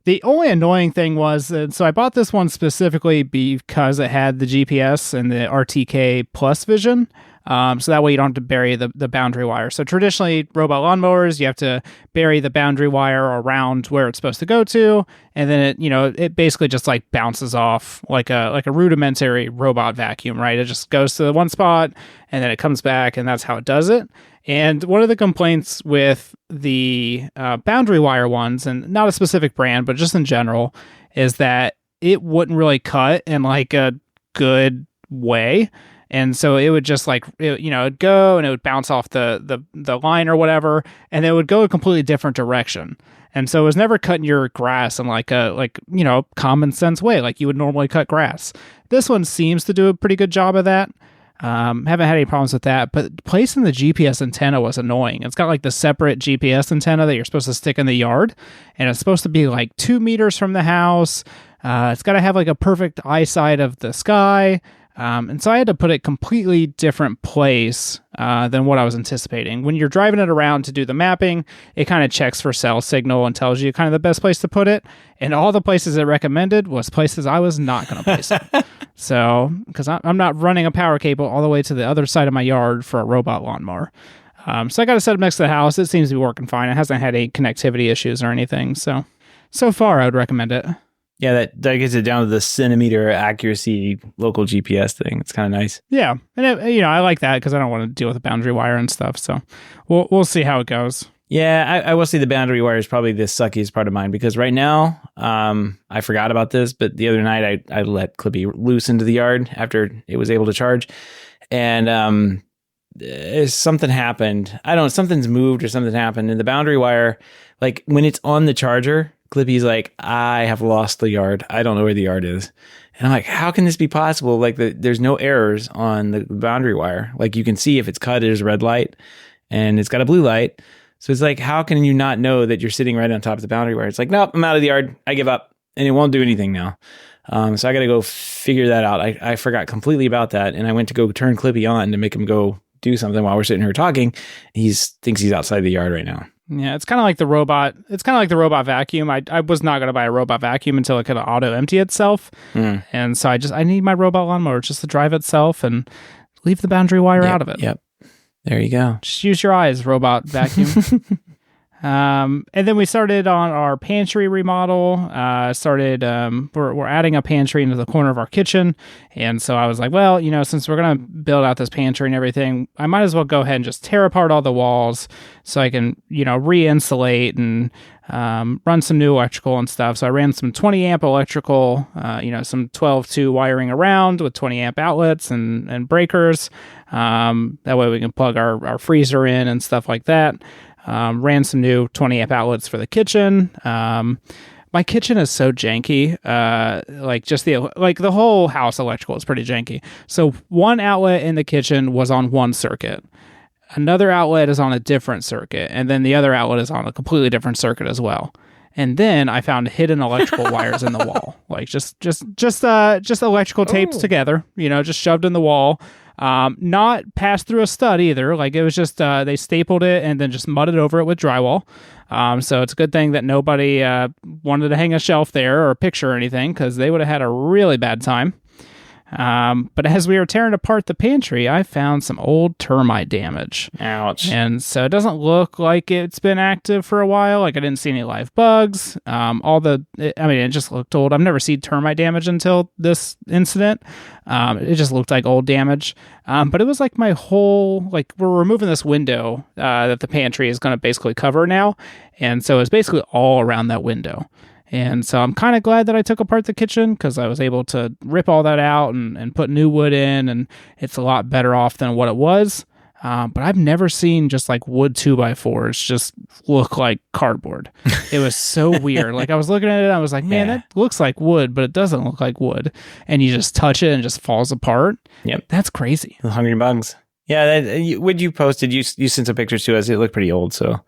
The only annoying thing was, so I bought this one specifically because it had the GPS and the RTK Plus vision. So that way you don't have to bury the boundary wire. So traditionally, robot lawnmowers, you have to bury the boundary wire around where it's supposed to go to, and then it basically just like bounces off like a rudimentary robot vacuum, right? It just goes to the one spot, and then it comes back, and that's how it does it. And one of the complaints with the boundary wire ones, and not a specific brand, but just in general, is that it wouldn't really cut in like a good way. And so it would just it'd go and it would bounce off the line or whatever, and it would go a completely different direction. And so it was never cutting your grass in like a common sense way, like you would normally cut grass. This one seems to do a pretty good job of that. Haven't had any problems with that, but placing the GPS antenna was annoying. It's got like the separate GPS antenna that you're supposed to stick in the yard, and it's supposed to be like 2 meters from the house. It's got to have like a perfect eyesight of the sky. And so I had to put it completely different place than what I was anticipating. When you're driving it around to do the mapping, it kind of checks for cell signal and tells you kind of the best place to put it. And all the places it recommended was places I was not going to place it. So, because I'm not running a power cable all the way to the other side of my yard for a robot lawnmower. So I got to set it next to the house. It seems to be working fine. It hasn't had any connectivity issues or anything. So far, I would recommend it. Yeah, that gets it down to the centimeter accuracy local GPS thing. It's kind of nice. Yeah, and I like that because I don't want to deal with the boundary wire and stuff. So we'll see how it goes. Yeah, I will say the boundary wire is probably the suckiest part of mine because right now, I forgot about this, but the other night I let Clippy loose into the yard after it was able to charge, and something happened. I don't know, something's moved or something happened, and the boundary wire, like when it's on the charger, Clippy's like, I have lost the yard. I don't know where the yard is. And I'm like, how can this be possible? Like there's no errors on the boundary wire. Like you can see if it's cut, there's a red light and it's got a blue light. So it's like, how can you not know that you're sitting right on top of the boundary wire? It's like, nope, I'm out of the yard. I give up and it won't do anything now. So I got to go figure that out. I forgot completely about that. And I went to go turn Clippy on to make him go do something while we're sitting here talking. He thinks he's outside the yard right now. Yeah, it's kind of like the robot. It's kind of like the robot vacuum. I was not going to buy a robot vacuum until it could auto empty itself. And so I need my robot lawnmower just to drive itself and leave the boundary wire out of it. Yep. There you go. Just use your eyes, robot vacuum. And then we started on our pantry remodel. We're adding a pantry into the corner of our kitchen. And so I was like, well, since we're going to build out this pantry and everything, I might as well go ahead and just tear apart all the walls so I can, re-insulate and run some new electrical and stuff. So I ran some 20 amp electrical, some 12-2 wiring around with 20 amp outlets and breakers. That way we can plug our freezer in and stuff like that. Ran some new 20 amp outlets for the kitchen. My kitchen is so janky. The whole house electrical is pretty janky. So one outlet in the kitchen was on one circuit. Another outlet is on a different circuit. And then the other outlet is on a completely different circuit as well. And then I found hidden electrical wires in the wall, like just electrical tapes together, just shoved in the wall. Not passed through a stud either. Like it was just they stapled it and then just mudded over it with drywall. So it's a good thing that nobody wanted to hang a shelf there or a picture or anything, because they would have had a really bad time. But as we were tearing apart the pantry, I found some old termite damage. Ouch. And so it doesn't look like it's been active for a while. Like I didn't see any live bugs. It just looked old. I've never seen termite damage until this incident. It just looked like old damage. But it was like my whole, we're removing this window that the pantry is going to basically cover now. And so it's basically all around that window. And so I'm kind of glad that I took apart the kitchen, because I was able to rip all that out and put new wood in, and it's a lot better off than what it was. But I've never seen just like wood 2x4s just look like cardboard. It was so weird. Like I was looking at it, I was like, man, that looks like wood, but it doesn't look like wood. And you just touch it and it just falls apart. Yep. That's crazy. The hungry bugs. Yeah. What you posted, you sent some pictures to us. It looked pretty old. So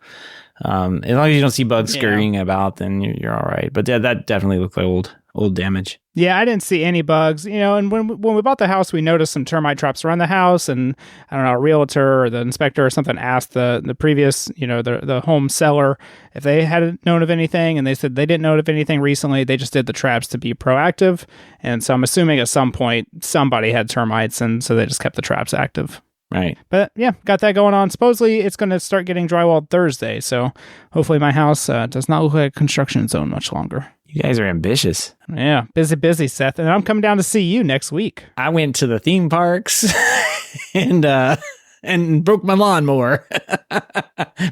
as long as you don't see bugs scurrying about, then you're all right. But that definitely looked like old damage. Yeah, I didn't see any bugs, and when we bought the house, we noticed some termite traps around the house, and I don't know, a realtor or the inspector or something asked the previous, the home seller if they had known of anything, and they said they didn't know of anything recently. They just did the traps to be proactive, and so I'm assuming at some point somebody had termites, and so they just kept the traps active. Right. But yeah, got that going on. Supposedly it's going to start getting drywalled Thursday, so hopefully my house does not look like a construction zone much longer. You guys are ambitious. Yeah, busy, Seth. And I'm coming down to see you next week. I went to the theme parks and broke my lawnmower.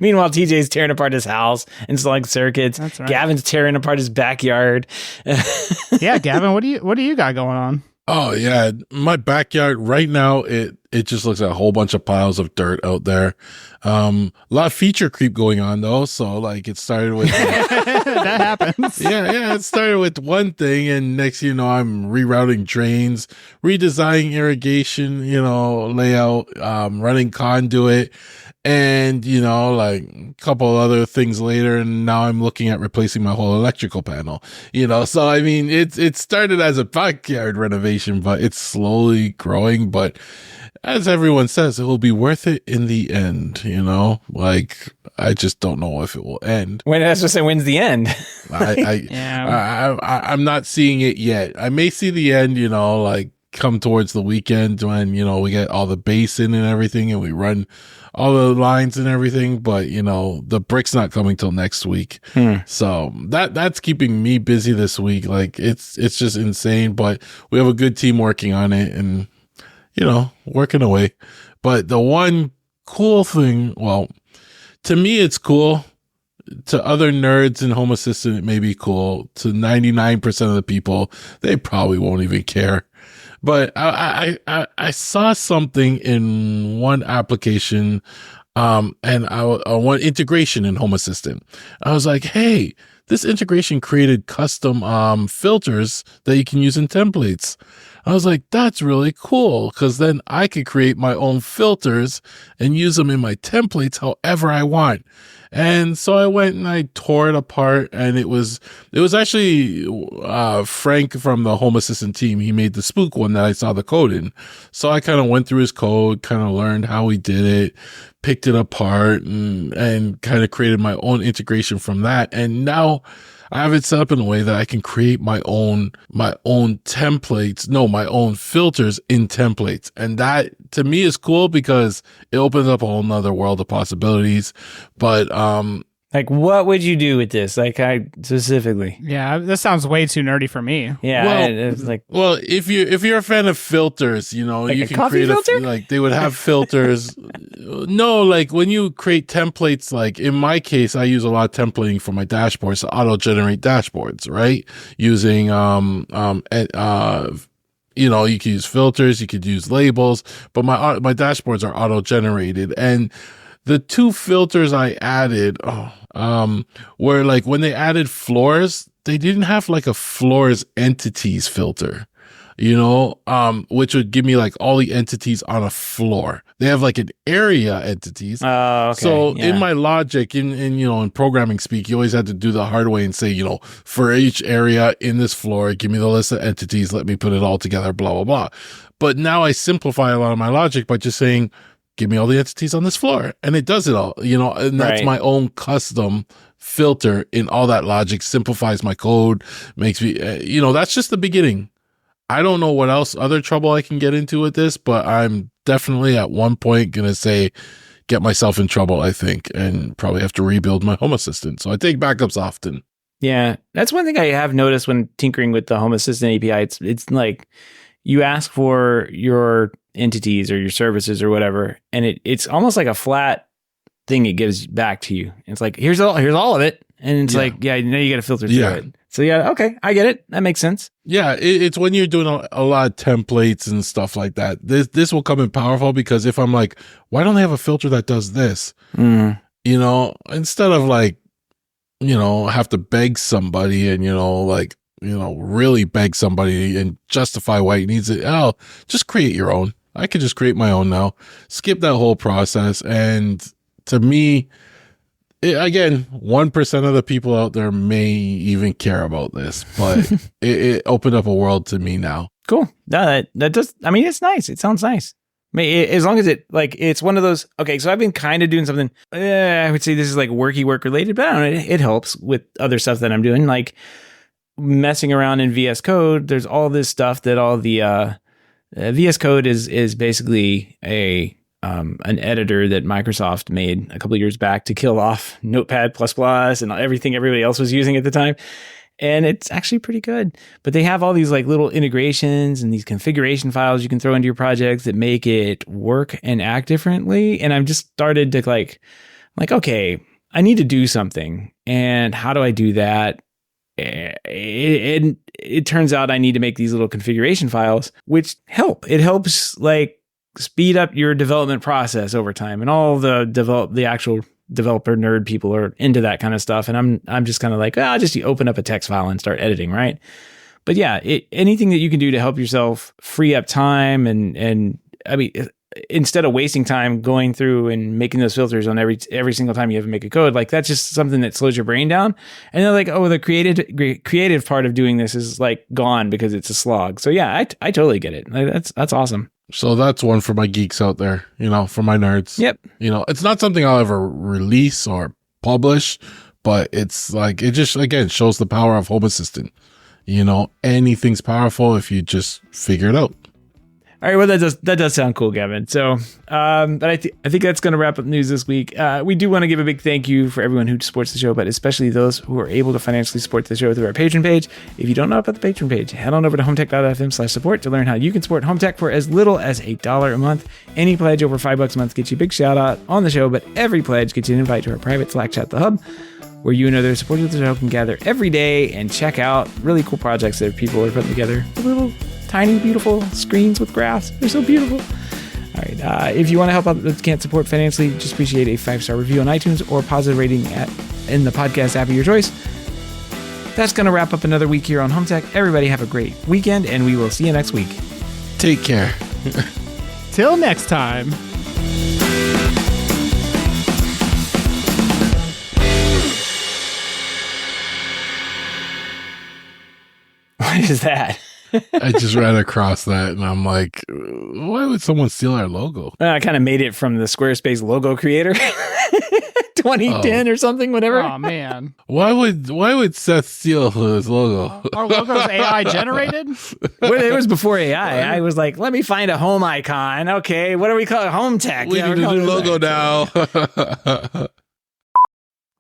Meanwhile, TJ's tearing apart his house, installing circuits. That's right. Gavin's tearing apart his backyard. Yeah, Gavin, what do you got going on? Oh yeah, my backyard right now it just looks like a whole bunch of piles of dirt out there. A lot of feature creep going on though. So like it started with That happens. yeah, it started with one thing, and next you know I'm rerouting drains, redesigning irrigation, layout, running conduit, and like a couple other things later, and now I'm looking at replacing my whole electrical panel. So I mean it started as a backyard renovation, but it's slowly growing. But as everyone says, it will be worth it in the end. Like I just don't know if it will end. When that's just say when's the end? I'm not seeing it yet. I may see the end, like come towards the weekend when, we get all the base in and everything and we run all the lines and everything. But, the brick's not coming till next week. So that's keeping me busy this week. Like it's just insane, but we have a good team working on it and, working away. But the one cool thing, well, to me, it's cool. To other nerds in Home Assistant, it may be cool. To 99% of the people, they probably won't even care. But I saw something in one application, and one integration in Home Assistant. I was like, hey, this integration created custom filters that you can use in templates. I was like, that's really cool, because then I could create my own filters and use them in my templates however I want. And so I went and I tore it apart, and it was actually Frank from the Home Assistant team. He made the Spook one that I saw the code in. So I kind of went through his code, kind of learned how he did it, picked it apart, and kind of created my own integration from that. And now I have it set up in a way that I can create my own templates, my own filters in templates. And that to me is cool because it opens up a whole nother world of possibilities. But, like, what would you do with this? Like, specifically. Yeah, this sounds way too nerdy for me. Yeah, it's like, well, if you're a fan of filters, like you a can coffee create filter? like they would have filters. No, like when you create templates, like in my case, I use a lot of templating for my dashboards to auto generate dashboards, right? Using you could use filters, you could use labels, but my dashboards are auto generated. And the two filters I added, were like when they added floors, they didn't have like a floors entities filter, which would give me like all the entities on a floor. They have like an area entities. oh, okay. So yeah. in my logic, in programming speak, you always had to do the hard way and say, for each area in this floor, give me the list of entities, let me put it all together, blah, blah, blah. But now I simplify a lot of my logic by just saying, give me all the entities on this floor. And it does it all, and that's Right. my own custom filter in all that logic, simplifies my code, makes me, that's just the beginning. I don't know what else other trouble I can get into with this, but I'm definitely at one point going to say, get myself in trouble, I think, and probably have to rebuild my Home Assistant. So I take backups often. Yeah, that's one thing I have noticed when tinkering with the Home Assistant API. It's like you ask for your entities or your services or whatever, and it's almost like a flat thing it gives back to you. It's like here's all of it, and it's like now you got to filter through it. So okay, I get it. That makes sense. Yeah, it's when you're doing a lot of templates and stuff like that. This will come in powerful because if I'm like, why don't they have a filter that does this? Instead of like, have to beg somebody and really beg somebody and justify why he needs it. Just create your own. I could just create my own now. Skip that whole process. And to me, again, 1% of the people out there may even care about this, but it opened up a world to me now. Cool. No, that does. I mean, it's nice. It sounds nice. I mean, as long as it's one of those. Okay, so I've been kind of doing something. I would say this is like work related, but I don't know. It helps with other stuff that I'm doing, like messing around in VS Code. There's all this stuff that all the VS Code is basically an editor that Microsoft made a couple of years back to kill off Notepad++ and everything everybody else was using at the time. And it's actually pretty good. But they have all these like little integrations and these configuration files you can throw into your projects that make it work and act differently. And I've just started to like, okay, I need to do something. And how do I do that? it turns out I need to make these little configuration files, which help. It helps like speed up your development process over time, and all the actual developer nerd people are into that kind of stuff. And I'm just kind of like, I'll just open up a text file and start editing, right? But yeah, anything that you can do to help yourself free up time and I mean, instead of wasting time going through and making those filters on every single time you have to make a code, like that's just something that slows your brain down. And they're like, the creative part of doing this is like gone because it's a slog. So yeah, I totally get it. Like, that's awesome. So that's one for my geeks out there, for my nerds. Yep. It's not something I'll ever release or publish, but it's like, it just, again, shows the power of Home Assistant. Anything's powerful if you just figure it out. All right, well, that does sound cool, Gavin. So, but I think that's going to wrap up news this week. We do want to give a big thank you for everyone who supports the show, but especially those who are able to financially support the show through our Patreon page. If you don't know about the Patreon page, head on over to HomeTech.fm/support to learn how you can support HomeTech for as little as $1 a month. Any pledge over $5 a month gets you a big shout out on the show, but every pledge gets you an invite to our private Slack chat, The Hub, where you and other supporters of the show can gather every day and check out really cool projects that people are putting together. Little tiny, beautiful screens with graphs. They're so beautiful. All right. If you want to help out but can't support financially, just appreciate a 5-star review on iTunes or positive rating in the podcast app of your choice. That's going to wrap up another week here on HomeTech. Everybody have a great weekend, and we will see you next week. Take care. Till next time. What is that? I just ran across that and I'm like, why would someone steal our logo? I kind of made it from the Squarespace logo creator. 2010 or something, whatever. Oh man. Why would Seth steal his logo? Our logo's AI generated? Well, it was before AI. I was like, let me find a home icon. Okay, what do we call it? HomeTech. We need a new logo now.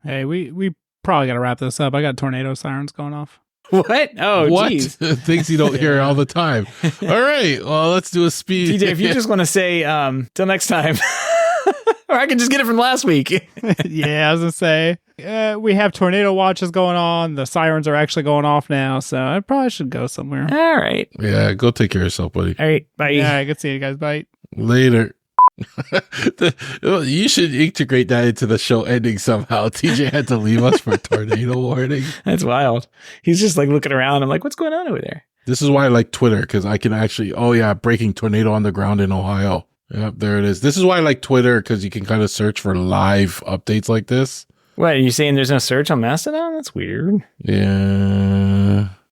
Hey, we probably got to wrap this up. I got tornado sirens going off. What? Oh, what? Geez. Things you don't hear all the time. All right. Well, let's do a speed. TJ, if you just want to say till next time, or I can just get it from last week. Yeah, I was going to say, we have tornado watches going on. The sirens are actually going off now, so I probably should go somewhere. All right. Yeah, go take care of yourself, buddy. All right. Bye. Yeah, good see you guys. Bye. Later. You should integrate that into the show ending somehow. TJ had to leave us for a tornado warning. That's wild. He's just like looking around. I'm like, what's going on over there? This is why I like Twitter, because I can actually, breaking tornado on the ground in Ohio. Yep, there it is. This is why I like Twitter, because you can kind of search for live updates like this. What, are you saying there's no search on Mastodon? That's weird. Yeah.